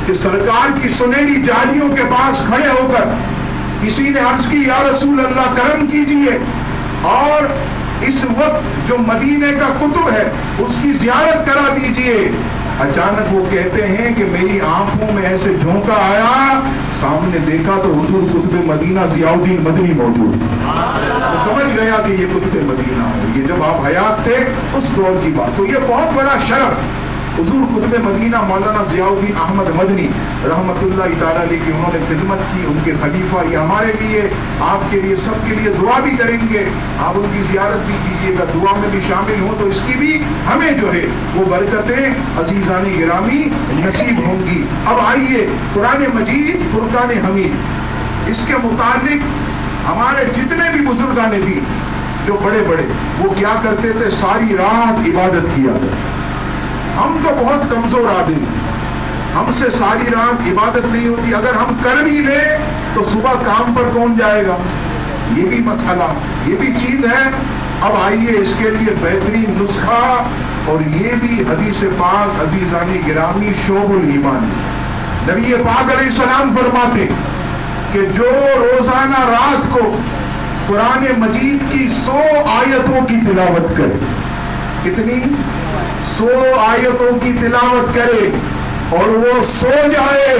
S1: کہ سرکار کی سنہری جالیوں کے پاس کھڑے ہو کر کسی نے عرض کی یا رسول اللہ کرم کیجئے اور اس وقت جو مدینے کا قطب ہے اس کی زیارت کرا دیجئے. اچانک وہ کہتے ہیں کہ میری آنکھوں میں ایسے جھونکا آیا, سامنے دیکھا تو حضور قطب مدینہ ضیاء الدین مدنی موجود. تو سمجھ گیا کہ یہ قطب مدینہ ہے, یہ جب آپ حیات تھے اس دور کی بات. تو یہ بہت بڑا شرف حضور قطب مدینہ مولانا ضیاء الدین احمد مدنی رحمت اللہ تعالیٰ علیہ کی انہوں نے خدمت کی, ان کے خلیفہ. یہ ہمارے لیے, آپ کے لیے, سب کے لیے دعا بھی کریں گے. آپ ان کی زیارت بھی کیجیے گا, دعا میں بھی شامل ہوں تو اس کی بھی ہمیں جو ہے وہ برکتیں عزیزان گرامی نصیب ہوں گی. اب آئیے قرآن مجید فرقان حمید, اس کے متعلق ہمارے جتنے بھی بزرگان بھی جو بڑے بڑے وہ کیا کرتے تھے, ساری رات عبادت کیا کرتے. ہم تو بہت کمزور آدمی, ہم سے ساری رات عبادت نہیں ہوتی. اگر ہم کر بھی لیں تو صبح کام پر کون جائے گا, یہ بھی مسئلہ, یہ بھی چیز ہے. اب آئیے اس کے لیے بہترین نسخہ, اور یہ بھی حدیث پاک عزیزانی گرامی شعب الایمان. نبی پاک علیہ السلام فرماتے کہ جو روزانہ رات کو قرآن مجید کی 100 آیتوں کی تلاوت کرے, کتنی 100 آیتوں کی تلاوت کرے اور وہ سو جائے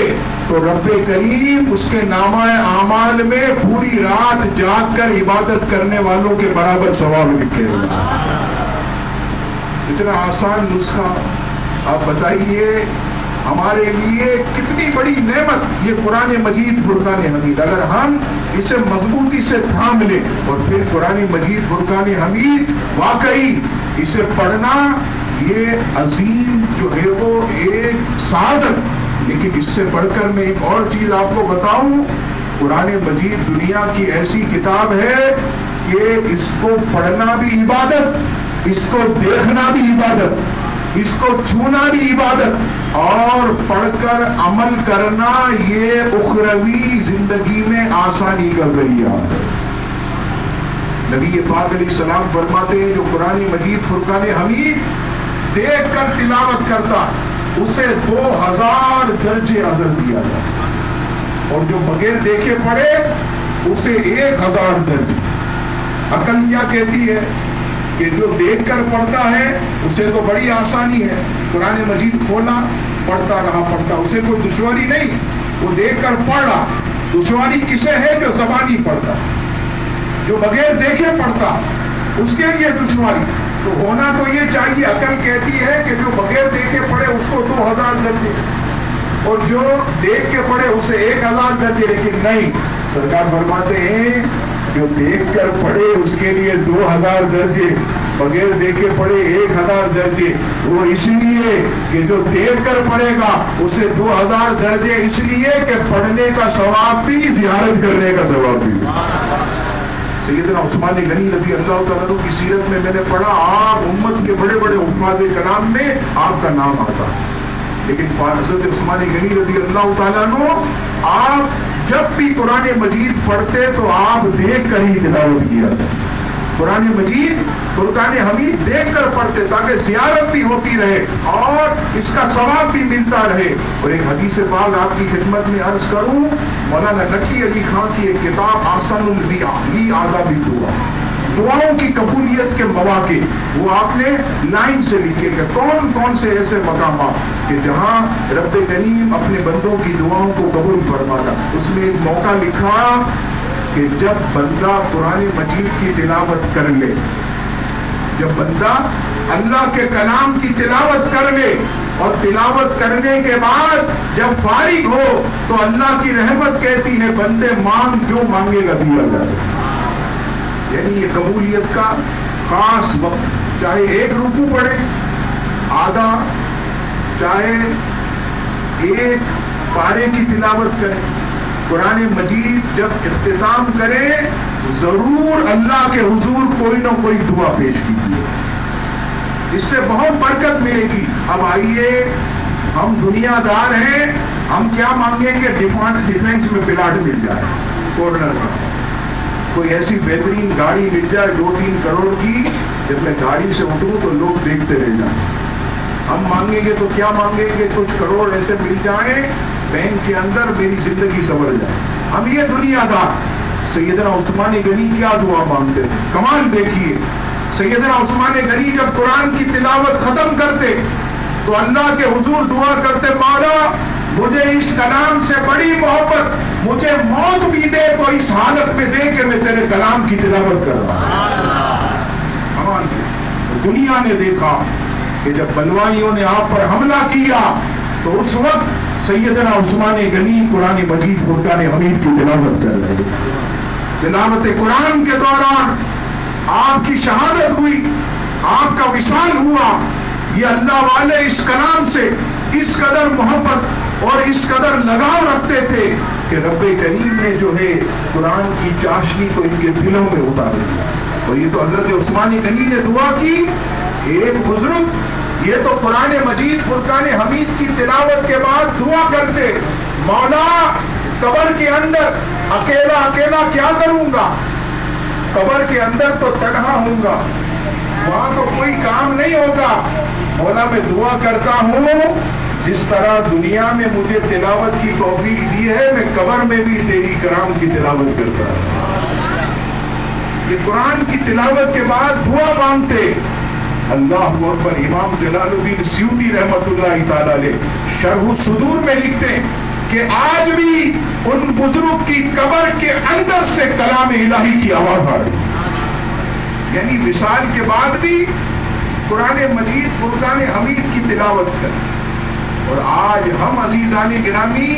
S1: تو رب کریم اس کے نامہ اعمال میں پوری رات جاگ کر عبادت کرنے والوں کے برابر ثواب لکھے. اتنا آسان نسخہ, آپ بتائیے ہمارے لیے کتنی بڑی نعمت یہ قرآن مجید فرقان حمید. اگر ہم اسے مضبوطی سے تھام لیں اور پھر قرآن مجید فرقان حمید, واقعی اسے پڑھنا یہ عظیم جو ہے وہ ایک سعادت. لیکن اس سے بڑھ کر میں ایک اور چیز آپ کو بتاؤں, قرآن مجید دنیا کی ایسی کتاب ہے کہ اس کو پڑھنا بھی عبادت, اس کو دیکھنا بھی عبادت, اس کو چھونا بھی عبادت, اور پڑھ کر عمل کرنا یہ اخروی زندگی میں آسانی کا ذریعہ ہے. نبی پاک علیہ السلام فرماتے ہیں جو قرآن مجید فرقان حمید دیکھ کر تلاوت کرتا اسے 2000 درجے اجر دیا جاتا, اور جو بغیر دیکھے پڑھے اسے 1000 درجے. عقل کیا کہتی ہے کہ جو دیکھ کر پڑھتا ہے اسے تو بڑی آسانی ہے, قرآن مجید کھولا پڑھتا رہا, اسے کوئی دشواری نہیں, وہ دیکھ کر پڑھ رہا. دشواری کسے ہے جو زبانی پڑھتا, جو بغیر دیکھے پڑھتا اس کے لیے دشواری. تو ہونا تو یہ چاہیے, عقل کہتی ہے کہ جو بغیر دیکھے پڑھے اس کو 2000 درجے, اور جو دیکھ کے پڑھے اسے 1000 درجے. لیکن نہیں, سرکار فرماتے ہیں جو دیکھ کر پڑھے اس کے لیے 2000 درجے, بغیر دیکھے پڑھے 1000 درجے. وہ اس لیے کہ جو دیکھ کر پڑھے گا اسے 2000 درجے, اس لیے کہ پڑھنے کا ثواب بھی زیارت کرنے کا ثواب بھی. سیدنا عثمان غنی رضی اللہ تعالیٰ عنہ کی سیرت میں نے پڑھا, آپ امت کے بڑے بڑے حفاظ کرام میں آپ کا نام آتا, لیکن حضرت عثمان غنی رضی اللہ تعالیٰ عنہ آپ جب بھی قرآن مجید پڑھتے تو آپ دیکھ کر ہی تلاوت کیا. قرآن مجید فرقان حمید دیکھ کر پڑھتے تاکہ زیارت بھی ہوتی رہے اور اس کا ثواب بھی ملتا رہے. اور ایک حدیث پاک آپ کی خدمت میں عرض کروں, مولانا نقی علی خان کی ایک کتاب آسن البیع آداب الدعا, دعاؤں کی قبولیت کے مواقع, وہ آپ نے لائن سے لکھے کہ کون کون سے ایسے مقامات کہ جہاں رب کریم اپنے بندوں کی دعاؤں کو قبول فرمانا. اس میں ایک موقع لکھا کہ جب بندہ قرآن مجید کی تلاوت کر لے, جب بندہ اللہ کے کلام کی تلاوت کر لے اور تلاوت کرنے کے بعد جب فارغ ہو تو اللہ کی رحمت کہتی ہے بندے مانگ جو مانگے گا دیا جائے. یعنی یہ قبولیت کا خاص وقت, چاہے ایک رکوع پڑھے آدھا, چاہے ایک پارے کی تلاوت کرے, قرآن مجید جب اختتام کرے ضرور اللہ کے حضور کوئی نہ کوئی دعا پیش کیجیے, اس سے بہت برکت ملے گی. اب آئیے, ہم دنیا دار ہیں, ہم کیا مانگیں گے؟ ڈیفینس میں پلاٹ مل جائے کارنر کا، کوئی ایسی بہترین گاڑی مل جائے 2-3 کروڑ کی، جب میں گاڑی سے اتروں تو لوگ دیکھتے رہ جائیں۔ ہم مانگیں گے تو کیا مانگیں گے؟ کچھ کروڑ ایسے مل جائیں بینک کے اندر، میری زندگی سنور جائے۔ ہم یہ دنیا دار، سیدنا عثمان غنی کیا دعا مانگتے تھے، کمال دیکھیے۔ سیدنا عثمان غنی جب قرآن کی تلاوت ختم کرتے تو اللہ کے حضور دعا کرتے، مولا مجھے اس کلام سے بڑی محبت، مجھے موت بھی دے تو اس حالت میں دے کہ میں تیرے کلام کی تلاوت کر رہا ہوں۔ دنیا نے دیکھا کہ جب بلوائیوں نے آپ پر حملہ کیا تو اس وقت سیدنا عثمان غنی قرآن مجید فرقان حمید کی تلاوت کر رہے تھے۔ تلاوت قرآن کے دوران آپ کی شہادت ہوئی، آپ کا وصال ہوا۔ یہ اللہ والے اس کلام سے اس قدر محبت اور اس قدر لگاؤ رکھتے تھے کہ رب کریم نے جو ہے قرآن کی چاشنی کو ان کے دلوں میں اتار دیا۔ اور یہ تو حضرت عثمان غنی نے دعا کی، ایک بزرگ یہ تو قرآن مجید فرقان حمید کی تلاوت کے بعد دعا کرتے، مولا قبر کے اندر اکیلا اکیلا کیا کروں گا، قبر کے اندر تو تنہا ہوں گا، وہاں تو کوئی کام نہیں ہوگا، مولا میں دعا کرتا ہوں جس طرح دنیا میں مجھے تلاوت کی توفیق دی ہے، میں قبر میں بھی تیری کلام کی تلاوت کرتا ہوں۔ یہ قرآن کی تلاوت کے بعد دعا مانگتے۔ اللہ اکبر۔ امام جلال الدین سیوطی رحمۃ اللہ تعالی علیہ شرح الصدور میں لکھتے ہیں کہ آج بھی ان بزرگ کی قبر کے اندر سے کلام الہی کی آواز آ رہی ہے، یعنی وصال کے بعد بھی قرآن مجید فرقان حمید کی تلاوت کریں۔ اور آج ہم عزیزان گرامی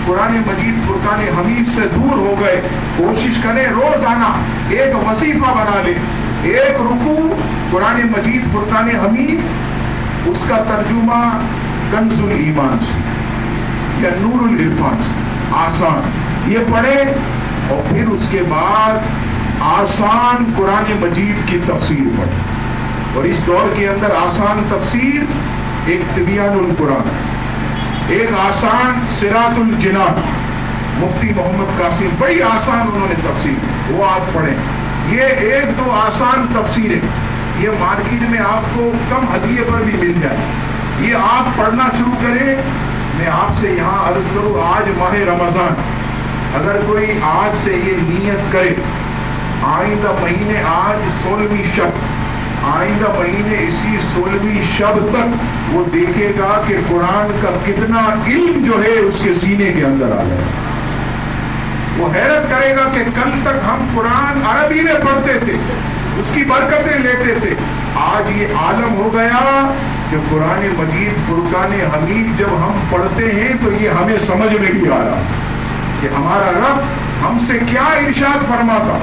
S1: قرآن مجید فرقان حمید سے دور ہو گئے۔ کوشش کریں روزانہ ایک وظیفہ بنا لیں، ایک رکوع قرآن مجید فرقان حمید، اس کا ترجمہ کنز الایمان سے یا نور العرفان سے، آسان یہ پڑھیں، اور پھر اس کے بعد آسان قرآن مجید کی تفسیر پڑھیں۔ اور اس دور کے اندر آسان تفسیر ایک تبیان القرآن، ایک آسان صراط الجنان، مفتی محمد قاسم، بڑی آسان انہوں نے تفسیر، وہ آپ پڑھیں۔ یہ ایک دو آسان تفسیریں یہ مارکیٹ میں آپ کو کم ہدیے پر بھی مل جائے، یہ آپ پڑھنا شروع کریں۔ میں آپ سے یہاں عرض کروں، آج ماہ رمضان، اگر کوئی آج سے یہ نیت کرے، آئندہ مہینے آج 16ویں شب، آئندہ مہینے اسی 16ویں شب تک وہ دیکھے گا کہ قرآن کا کتنا علم جو ہے اس کے سینے کے اندر آ جائے۔ وہ حیرت کرے گا کہ کل تک ہم قرآن عربی میں پڑھتے تھے، اس کی برکتیں لیتے تھے، آج یہ عالم ہو گیا کہ قرآن مجید فرقان حمید جب ہم پڑھتے ہیں تو یہ ہمیں سمجھ میں بھی آ رہا کہ ہمارا رب ہم سے کیا ارشاد فرماتا،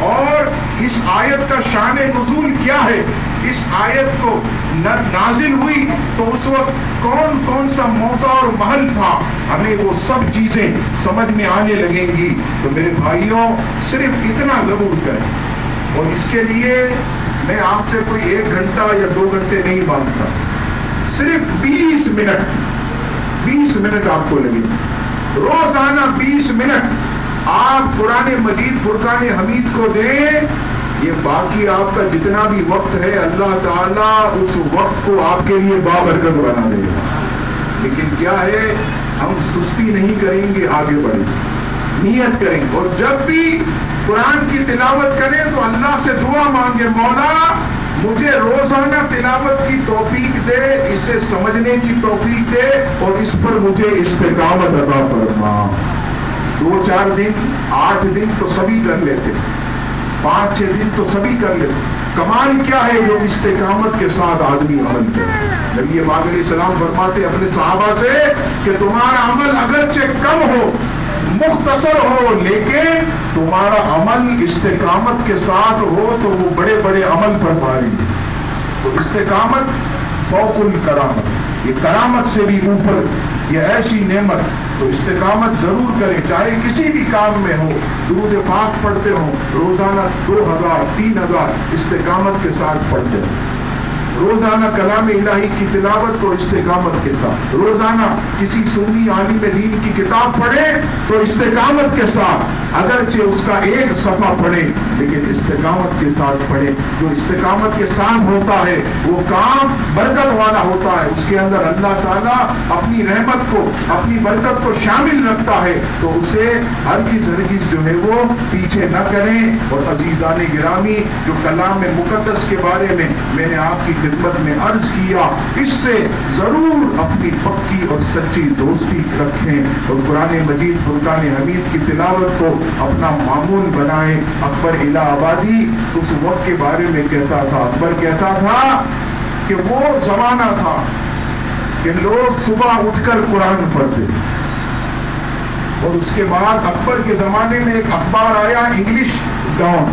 S1: اور اس آیت کا شان نزول کیا ہے، اس آیت کو نازل ہوئی تو اس وقت کون کون سا موقع اور محل تھا، ہمیں وہ سب چیزیں سمجھ میں آنے لگیں گی۔ تو میرے بھائیوں صرف اتنا ضرور کریں، اور اس کے لیے میں آپ سے کوئی 1 گھنٹہ یا 2 گھنٹے نہیں مانگتا، صرف 20 منٹ آپ کو لگے، روزانہ 20 منٹ آپ قرآن مجید فرقان حمید کو دیں۔ یہ باقی آپ کا جتنا بھی وقت ہے اللہ تعالیٰ اس وقت کو آپ کے لیے بابرکت بنا دے گا۔ لیکن کیا ہے، ہم سستی نہیں کریں گے، آگے بڑھیں، نیت کریں، اور جب بھی قرآن کی تلاوت کریں تو اللہ سے دعا مانگے، مولا مجھے روزانہ تلاوت کی توفیق دے، اسے سمجھنے کی توفیق دے، اور اس پر مجھے استقامت عطا فرما۔ 2-4 دن 8 دن تو سبھی کر لیتے، 5-6 دن تو سبھی کر لیتے، کمال کیا ہے جو استقامت کے ساتھ آدمی عمل کرے۔ نبی پاک علیہ السلام فرماتے اپنے صحابہ سے کہ تمہارا عمل اگرچہ کم ہو، مختصر ہو، لیکن تمہارا عمل استقامت کے ساتھ ہو تو وہ بڑے بڑے عمل پر بھاری ہے۔ تو استقامت فوق الکرامت، یہ کرامت سے بھی اوپر، یہ ایسی نعمت، تو استقامت ضرور کریں، چاہے کسی بھی کام میں ہو، درود پاک پڑھتے ہوں روزانہ 2000 3000 استقامت کے ساتھ پڑھتے ہیں۔ روزانہ کلام الہی کی تلاوت کو استقامت کے ساتھ، روزانہ کسی سنی عالم دین کی کتاب پڑھے تو استقامت کے ساتھ، اگرچہ اس کا ایک صفحہ پڑھے لیکن استقامت کے ساتھ پڑھے۔ جو استقامت کے ساتھ ہوتا ہے وہ کام برکت والا ہوتا ہے، اس کے اندر اللہ تعالیٰ اپنی رحمت کو، اپنی برکت کو شامل رکھتا ہے، تو اسے ہرگز جو ہے وہ پیچھے نہ کریں۔ اور عزیزان گرامی، جو کلام مقدس کے بارے میں میں نے آپ کی خدمت میں عرض کیا، اس سے ضرور اپنی پکی اور سچی دوستی رکھیں اور قرآن مجید فرقان حمید کی تلاوت کو اپنا معمول بنائیں۔ اکبر الہ آبادی اس وقت کے بارے میں کہتا تھا، اکبر کہتا تھا کہ وہ زمانہ تھا کہ لوگ صبح اٹھ کر قرآن پڑھتے، اور اس کے بعد اکبر کے زمانے میں ایک اخبار آیا انگلش ڈان،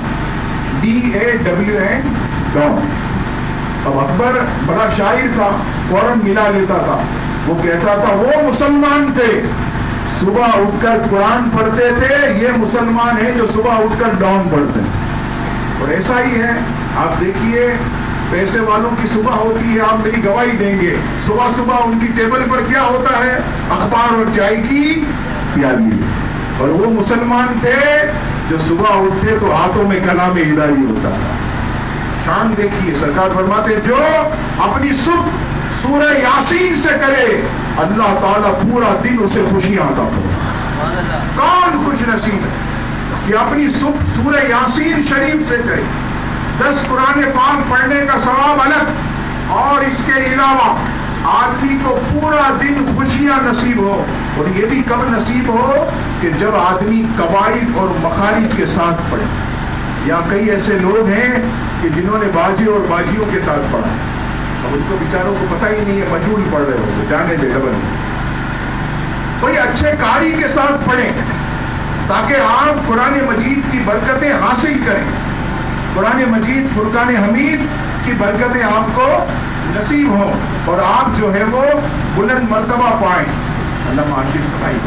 S1: DAWN ڈان۔ اب اکبر بڑا شاعر تھا، فوراً ملا لیتا تھا، وہ کہتا تھا وہ مسلمان تھے صبح اٹھ کر قرآن پڑھتے تھے، یہ مسلمان ہیں جو صبح اٹھ کر ڈان پڑھتے ہیں۔ اور ایسا ہی ہے، آپ دیکھیے پیسے والوں کی صبح ہوتی ہے، آپ میری گواہی دیں گے، صبح صبح ان کی ٹیبل پر کیا ہوتا ہے؟ اخبار اور چائے کی پیالی۔ اور وہ مسلمان تھے جو صبح اٹھتے تو ہاتھوں میں کلام الہی ہوتا تھا۔ شان دیکھیے، سرکار فرماتے جو اپنی صبح سورہ یاسین سے کرے اللہ تعالیٰ پورا دن اسے خوشیاں عطا فرمائے۔ کون خوش نصیب ہے کہ اپنی صبح سورہ یاسین شریف سے کرے؟ 10 قرآن پاک پڑھنے کا ثواب الگ، اور اس کے علاوہ آدمی کو پورا دن خوشیاں نصیب ہو۔ اور یہ بھی کب نصیب ہو کہ جب آدمی قواعد اور مخارج کے ساتھ پڑھے۔ یا کئی ایسے لوگ ہیں کہ جنہوں نے باجی اور باجیوں کے ساتھ پڑھا، اب ان کو بیچاروں کو پتہ ہی نہیں ہے، مجہول پڑھ رہے ہو، جانے دے ڈبل۔ کوئی اچھے قاری کے ساتھ پڑھیں تاکہ آپ قرآن مجید کی برکتیں حاصل کریں، قرآن مجید فرقان حمید کی برکتیں آپ کو نصیب ہوں، اور آپ جو ہے وہ بلند مرتبہ پائیں۔ اللہ معاشر بھائی،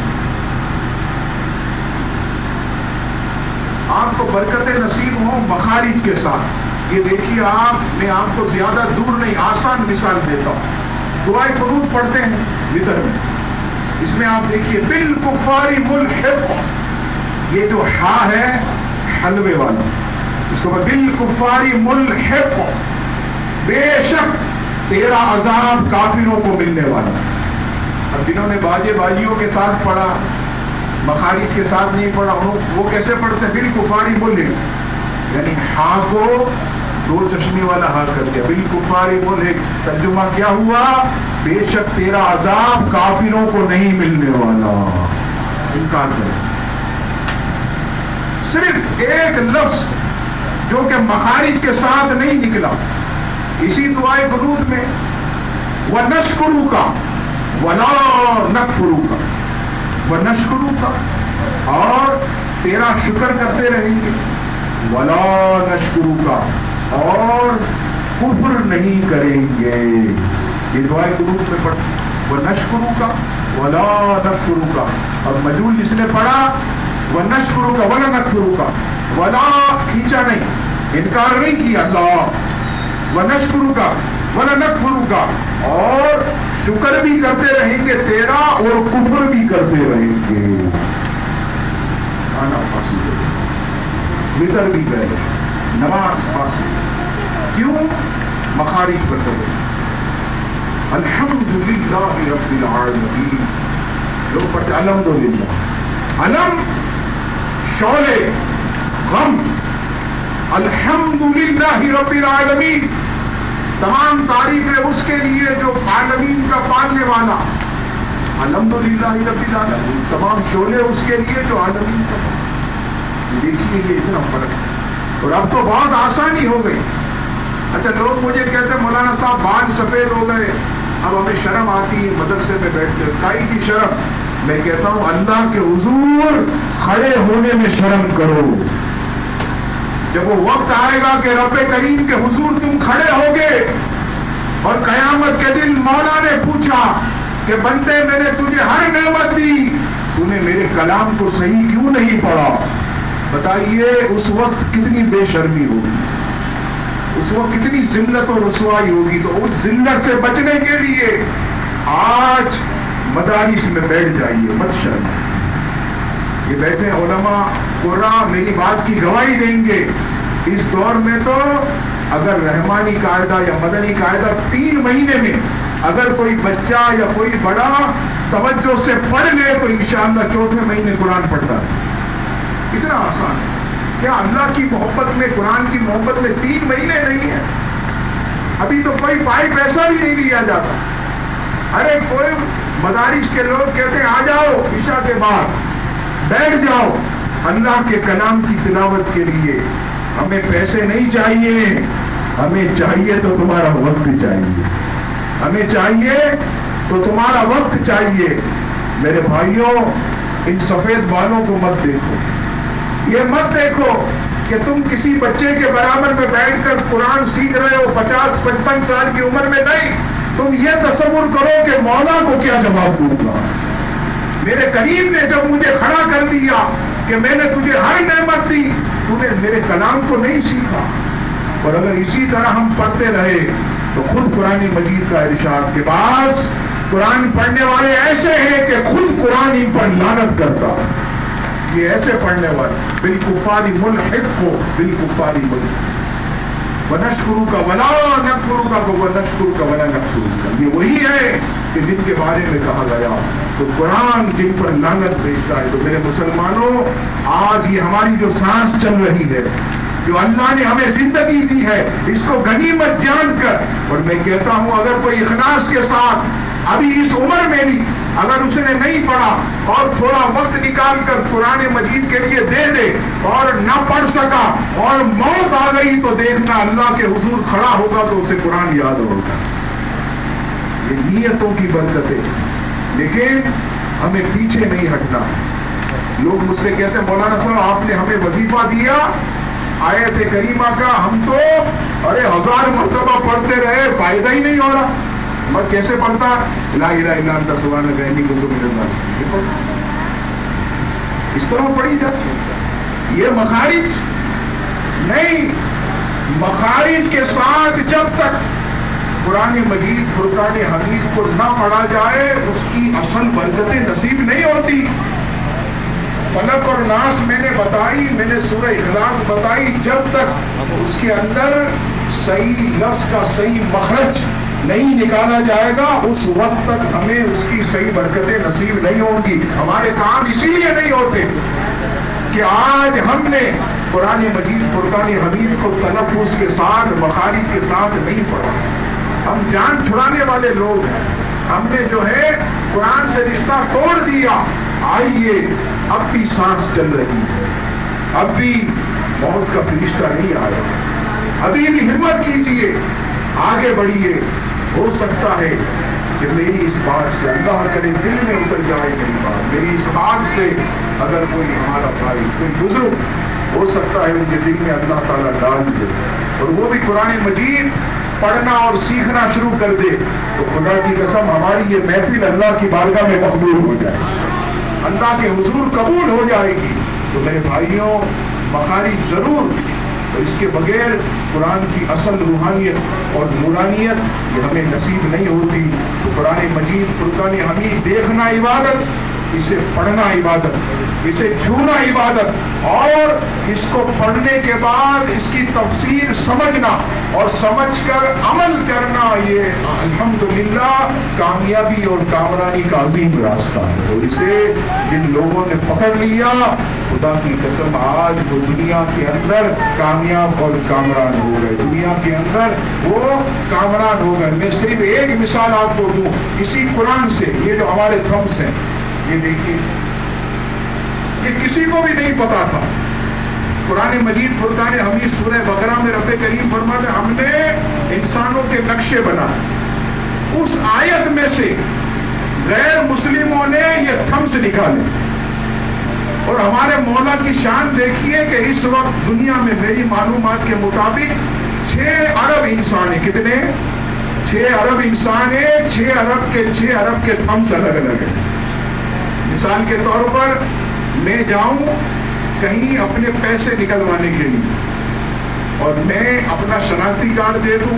S1: آپ کو برکتیں نصیب ہوں مخارج کے ساتھ۔ یہ دیکھیے میں آپ کو زیادہ دور نہیں، آسان مثال دیتا ہوں۔ دعائے قنوت پڑھتے ہیں وتر میں، اس میں آپ دیکھیے بالکفار ملحق، یہ جو ہا ہے حلوے والا، اس کو بالکفار ملحق، بے شک تیرا عذاب کافروں کو ملنے والا۔ اب جنہوں نے باجے باجیوں کے ساتھ پڑھا، مخارج کے ساتھ نہیں پڑھا، وہ کیسے پڑھتے ہیں؟ بالکفار ملحق، یعنی ہا کو 2 چشمے والا ہا کر دیا، بالکفار ملحق۔ ترجمہ کیا ہوا؟ بے شک تیرا عذاب کافروں کو نہیں ملنے والا، انکار کرے۔ صرف ایک لفظ جو کہ مخارج کے ساتھ نہیں نکلا، اسی دعائے قنوت میں وَنَشْكُرُكَ وَلَا نَكْفُرُكَ، وَنَشْكُرُكَ، اور تیرا شکر کرتے رہیں گے، وَلَا نَشْكُرُكَ، اور کفر نہیں کریں گے۔ یہ دعائے قنوت میں پڑھ وَنَشْكُرُكَ وَلَا نَكْفُرُكَ، اور مجہول جس نے پڑھا وَنَشْكُرُكَ وَلَا نَكْفُرُكَ، وَلَا کھینچا نہیں، انکار نہیں کیا، اللہ وَنَشْكُرُكَ وَلَا نَكْفُرُكَ، اور شکر بھی کرتے رہیں گے تیرا اور کفر بھی کرتے رہیں گے۔ آنا پاسی وطر بھی گئے، نماز پاسی، کیوں؟ مخارج پر کرے۔ الحمدللہ رب العالمین، لوگ پڑھتے الحمدللہ، علم شعلے غم، الحمدللہ رب العالمین، تمام تعریفیں اس کے لیے جو عالمین کا پالنے والا، الحمدللہ رب العالمین، تمام شعلے اس کے لیے جو عالمین کا پالنے۔ دیکھیے یہ اتنا فرق ہے، اور اب تو بہت آسانی ہو گئی۔ اچھا لوگ مجھے کہتے ہیں مولانا صاحب بال سفید ہو گئے، اب ہمیں شرم آتی ہے مدرسے میں بیٹھتے، کائی کی شرم؟ میں کہتا ہوں اللہ کے حضور کھڑے ہونے میں شرم کرو۔ جب وہ وقت آئے گا کہ رب کریم کے حضور تم کھڑے ہوگے اور قیامت کے دن مولا نے پوچھا کہ بندے میں نے تجھے ہر نعمت دی، تو نے میرے کلام کو صحیح کیوں نہیں پڑھا؟ بتائیے اس وقت کتنی بے شرمی ہوگی۔ اس وقت کتنی ذلت اور رسوائی ہوگی. تو اس ذلت سے بچنے کے لیے آج مدارس میں بیٹھ جائیے, مت شرمائیں. یہ بیٹھے علماء قرآن میری بات کی گواہی دیں گے. اس دور میں تو اگر رحمانی قاعدہ یا مدنی قاعدہ 3 مہینے میں اگر کوئی بچہ یا کوئی بڑا توجہ سے پڑھ لے تو انشاءاللہ 4تھے مہینے قرآن پڑھتا ہے. اتنا آسان ہے. کیا اللہ کی محبت میں, قرآن کی محبت میں 3 مہینے نہیں ہے؟ ابھی تو کوئی پائی پیسہ بھی نہیں لیا جاتا. ارے کوئی مدارس کے لوگ کہتے ہیں آ جاؤ عشاء کے بعد بیٹھ جاؤ اللہ کے کلام کی تلاوت کے لیے. ہمیں پیسے نہیں چاہیے, ہمیں چاہیے تو تمہارا وقت چاہیے, ہمیں چاہیے تو تمہارا وقت چاہیے. میرے بھائیوں, ان سفید بالوں کو مت دیکھو. یہ مت دیکھو کہ تم کسی بچے کے برابر میں بیٹھ کر قرآن سیکھ رہے ہو 50-55 سال کی عمر میں. نہیں, تم یہ تصور کرو کہ مولا کو کیا جواب دوں گا. میرے کریم نے جب مجھے کھڑا کر دیا کہ میں نے تجھے ہر نعمت دی, تو نے میرے کلام کو نہیں سیکھا. اور اگر اسی طرح ہم پڑھتے رہے تو خود قرآن مجید کا ارشاد کے بعض قرآن پڑھنے والے ایسے ہیں کہ خود قرآن ان پر لعنت کرتا. یہ ایسے پڑھنے والے بالکفار ملحق کو بالکفار ملحق ونشکرک ولا نکفرک ونشکرک ولا نکفرک. یہ وہی ہے کہ جن کے بارے میں کہا گیا تو قرآن جن پر لعنت بھیجتا ہے. تو میرے مسلمانوں, آج یہ ہماری جو سانس چل رہی ہے, جو اللہ نے ہمیں زندگی دی ہے, اس کو غنیمت جان کر, اور میں کہتا ہوں اگر کوئی اخلاص کے ساتھ ابھی اس عمر میں بھی اگر اس نے نہیں پڑھا اور تھوڑا وقت نکال کر قرآن مجید کے لیے دے دے اور نہ پڑھ سکا اور موت آ گئی تو دیکھنا اللہ کے حضور کھڑا ہوگا تو اسے قرآن یاد ہوگا. یہ نیتوں کی برکت ہے. لیکن ہمیں پیچھے نہیں ہٹنا. لوگ مجھ سے کہتے ہیں مولانا صاحب آپ نے ہمیں وظیفہ دیا آیت کریمہ کا, ہم تو 1000 مرتبہ پڑھتے رہے فائدہ ہی نہیں ہو رہا. میں کیسے پڑھتا؟ لا الہ الا انت سبحانک انی کنت من الظالمین. اس طرح پڑھی جاتی ہے. یہ مخارج نہیں, مخارج کے ساتھ جب تک قرآن مجید فرقان حمید کو نہ پڑھا جائے اس کی اصل برکتیں نصیب نہیں ہوتی. فلق اور ناس میں نے بتائی, میں نے سورہ اخلاص بتائی, جب تک اس کے اندر صحیح لفظ کا صحیح مخرج نہیں نکالا جائے گا اس وقت تک ہمیں اس کی صحیح برکتیں نصیب نہیں ہوں گی. ہمارے کام اسی لیے نہیں ہوتے کہ آج ہم نے قرآن مجید فرقان حمید کو تلفظ کے ساتھ مخارج کے ساتھ نہیں پڑھا. ہم جان چھڑانے والے لوگ ہیں. ہم نے جو ہے قرآن سے رشتہ توڑ دیا. آئیے, اب بھی سانس چل رہی ہے, اب بھی موت کا فرشتہ نہیں آیا, ابھی بھی ہمت کیجیے, آگے بڑھیے. ہو سکتا ہے کہ میری اس بات سے اللہ کرے دل میں اتر جائے میری بات, میری اس بات سے اگر کوئی ہمارا بھائی کوئی بزرگ ہو سکتا ہے ان کے دل میں اللہ تعالیٰ ڈال دے اور وہ بھی قرآن مجید پڑھنا اور سیکھنا شروع کر دے تو خدا کی قسم ہماری یہ محفل اللہ کی بارگاہ میں مقبول ہو جائے, اللہ کے حضور قبول ہو جائے گی. تو میرے بھائیوں, مخارج ضرور, تو اس کے بغیر قرآن کی اصل روحانیت اور نورانیت یہ ہمیں نصیب نہیں ہوتی. تو قرآن مجید فرقان حمید دیکھنا عبادت, اسے پڑھنا عبادت, اسے چھونا عبادت, اور اس کو پڑھنے کے بعد اس کی تفسیر سمجھنا اور سمجھ کر عمل کرنا, یہ الحمدللہ کامیابی اور کامرانی کا عظیم راستہ ہے. اور اسے جن لوگوں نے پکڑ لیا خدا کی قسم آج وہ دنیا کے اندر کامیاب اور کامران ہو گئے, دنیا کے اندر وہ کامران ہو گئے. میں صرف ایک مثال آپ کو دوں اسی قرآن سے. یہ جو ہمارے تھمس ہیں یہ دیکھیے, یہ کسی کو بھی نہیں پتا تھا. قرآن مجید فرقان حمید سورہ بقرہ میں رب کریم فرماتے ہم نے انسانوں کے نقشے بنائے, اس آیت میں سے غیر مسلموں نے یہ تھمس نکالے. اور ہمارے مولا کی شان دیکھیے کہ اس وقت دنیا میں میری معلومات کے مطابق 6 ارب انسان ہیں. کتنے؟ 6 ارب انسان ہیں. 6 ارب کے تھمس الگ الگ ہیں. مثال کے طور پر میں جاؤں کہیں اپنے پیسے نکلوانے کے لیے اور میں اپنا شناختی کارڈ دے دوں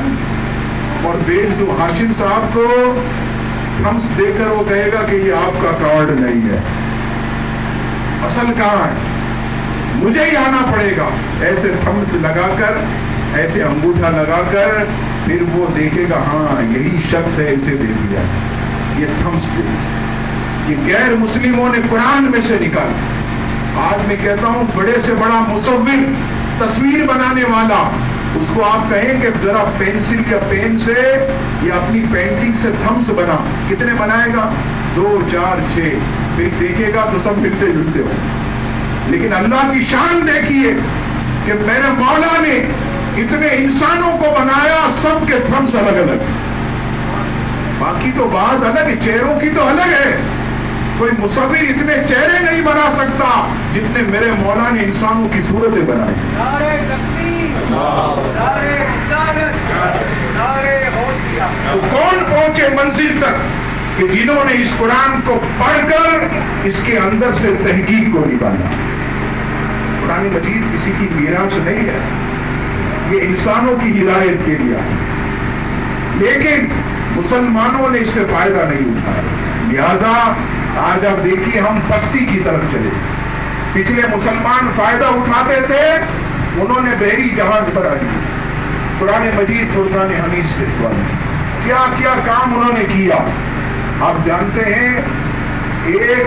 S1: اور بھیج دوں ہاشم صاحب کو، تھمس دے کر وہ کہے گا کہ یہ آپ کا کارڈ نہیں ہے، اصل کہاں ہے؟ مجھے ہی آنا پڑے گا، ایسے تھمس لگا کر، ایسے انگوٹھا لگا کر، پھر وہ دیکھے گا ہاں یہی شخص ہے، اسے دے دیا، یہ تھمس دے۔ یہ غیر مسلموں نے قرآن میں سے نکالا۔ آج میں کہتا ہوں بڑے سے بڑا مصور، تصویر بنانے والا، اس کو آپ کہیں کہ ذرا پینسل یا پین سے یا اپنی پینٹنگ سے تھمس بنا، کتنے بنائے گا؟ 2 4 6، پھر دیکھے گا تو سب ملتے جلتے ہو۔ لیکن اللہ کی شان دیکھیے کہ میرے مولا نے اتنے انسانوں کو بنایا، سب کے تھمس الگ الگ، باقی تو بات الگ ہے، چہروں کی تو الگ ہے۔ کوئی مصور اتنے چہرے نہیں بنا سکتا جتنے میرے مولا نے انسانوں کی صورتیں بنائی۔ تو کون پہنچے منزل تک کہ جنہوں نے اس قرآن کو پڑھ کر اس کے اندر سے تحقیق کو نکالا۔ قرآن مجید کسی کی میراث نہیں ہے، یہ انسانوں کی ہدایت کے لیے ہے، لیکن مسلمانوں نے اس سے فائدہ نہیں اٹھایا۔ لہذا آج آپ دیکھیے ہم پستی کی طرف چلے۔ پچھلے مسلمان فائدہ اٹھاتے تھے، انہوں نے بحری جہاز بنا دیے، قرآن مجید فرقان حمید سے کیا کیا کام انہوں نے کیا۔ آپ جانتے ہیں ایک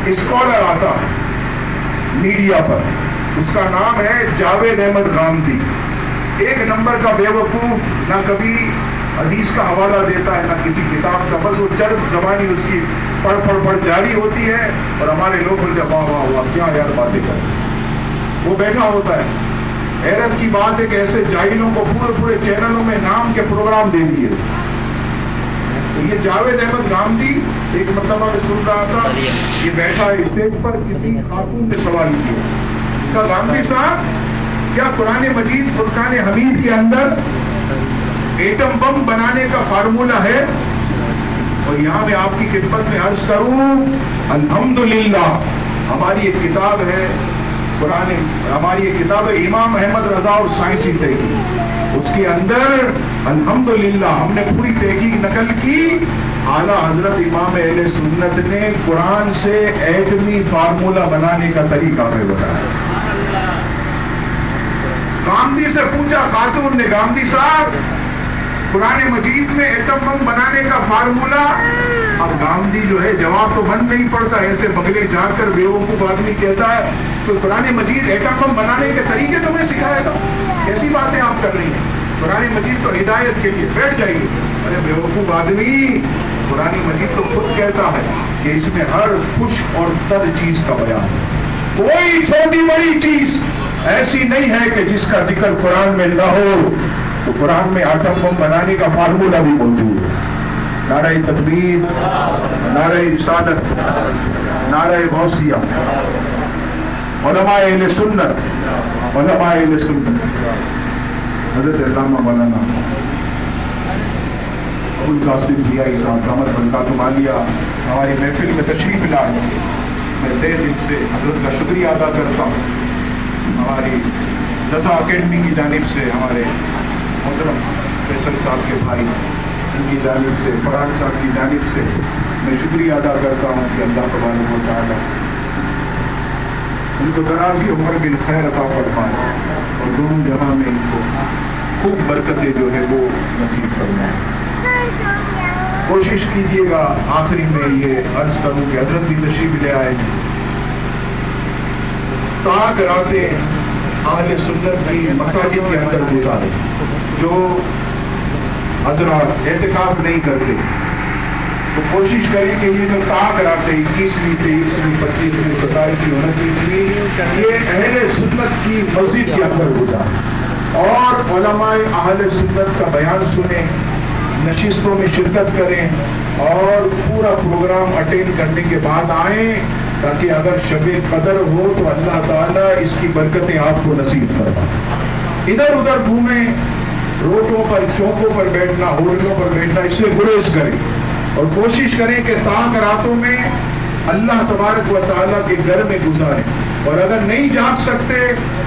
S1: اسکالر آتا ہے میڈیا پر، اس کا نام ہے جاوید احمد گاندھی، 1 نمبر کا بے وقوف، نہ کبھی حدیث کا حوالہ دیتا ہے نہ کسی کتاب کا، بس وہ چرب زبانی اس کی پڑھ جاری ہوتی ہے، اور ہمارے لوگ بولتے ہیں واہ واہ واہ کیا یار باتیں کر۔ وہ بیٹھا ہوتا ہے، حیرت کی بات ہے کہ ایسے جاہلوں کو پورے چینلوں میں نام کے پروگرام دے دیے۔ تو یہ جاوید احمد گاندھی ایک مرتبہ میں سن رہا تھا، یہ بیٹھا ہے اسٹیج پر، کسی خاتون نے سوال کیا کہ گاندھی صاحب کیا قرآن مجید فرقان حمید کے اندر ایٹم بم بنانے کا فارمولہ ہے؟ اور یہاں میں آپ کی خدمت میں عرض کروں، الحمدللہ ہماری ایک کتاب ہے قرآن، ہماری ایک کتاب ہے امام احمد رضا اور سائنسی تحقیق، اس کے اندر الحمدللہ ہم نے پوری تحقیق نقل کی، اعلیٰ حضرت امام اہل سنت نے قرآن سے ایٹمی فارمولہ بنانے کا طریقہ ہمیں بتایا۔ گاندھی سے پوچھا خاتون نے، گاندھی صاحب قرآن مجید میں ایٹم بم بنانے کا فارمولہ؟ اب گاندھی جو ہے جواب تو بن نہیں پڑتا، ایسے بگلے جا کر بیوقوف آدمی کہتا ہے تو قرآن مجید ایٹم بم بنانے کے طریقے تمہیں سکھائے گا؟ کیسی باتیں آپ کر رہی ہیں؟ قرآن مجید تو ہدایت کے لیے، بیٹھ جائیے۔ ارے بیوقوف آدمی، قرآن مجید تو خود کہتا ہے کہ اس میں ہر خوش اور تر چیز کا بیان ہے، کوئی چھوٹی بڑی چیز ایسی نہیں ہے کہ جس کا ذکر قرآن میں نہ ہو۔ تو قرآن میں ایٹم بم بنانے کا فارمولہ بھی موجود ہے۔ نعرہ تکبیر، نعرہ رسالت، نعرہ غوثیہ، علماء اہل سنت، علماء اہل سنت، حضرت علامہ مولانا ابوالقاسم ضیائی صاحب دامت برکاتہم عالیہ ہماری محفل میں تشریف لائے، میں تہ دل سے حضرت کا شکریہ ادا کرتا ہوں۔ ہماری رضا اکیڈمی کی جانب سے، ہمارے محترم فیصل صاحب کے بھائی ان کی جانب سے، فرحان صاحب کی جانب سے میں شکریہ ادا کرتا ہوں کہ اللہ تبارک و تعالیٰ ان کو درازی عمر بالخیر عطا فرمائے اور دونوں جہاں میں ان کو خوب برکتیں جو ہے وہ نصیب فرمائے۔ کوشش کیجیے گا آخری میں یہ عرض کروں کہ حضرت بھی تشریف لے آئے، تاک راتیں اہل سنت کی مساجد کے اندر گزارے، جو حضرات اعتکاف نہیں کرتے تو کوشش کریں کہ یہ جو تاک راتیں 21ویں 23ویں 25ویں 27ویں 29ویں یہ اہل سنت کی مسجد کے اندر گزارے اور علماء اہل سنت کا بیان سنیں، نشستوں میں شرکت کریں اور پورا پروگرام اٹینڈ کرنے کے بعد آئیں، تاکہ اگر شب قدر ہو تو اللہ تعالیٰ اس کی برکتیں آپ کو نصیب فرمائے۔ ادھر ادھر گھومیں، روڈوں پر چوکوں پر بیٹھنا، ہوٹلوں پر بیٹھنا، اس سے گریز کریں اور کوشش کریں کہ تاک راتوں میں اللہ تبارک و تعالیٰ کے گھر میں گزاریں، اور اگر نہیں جاگ سکتے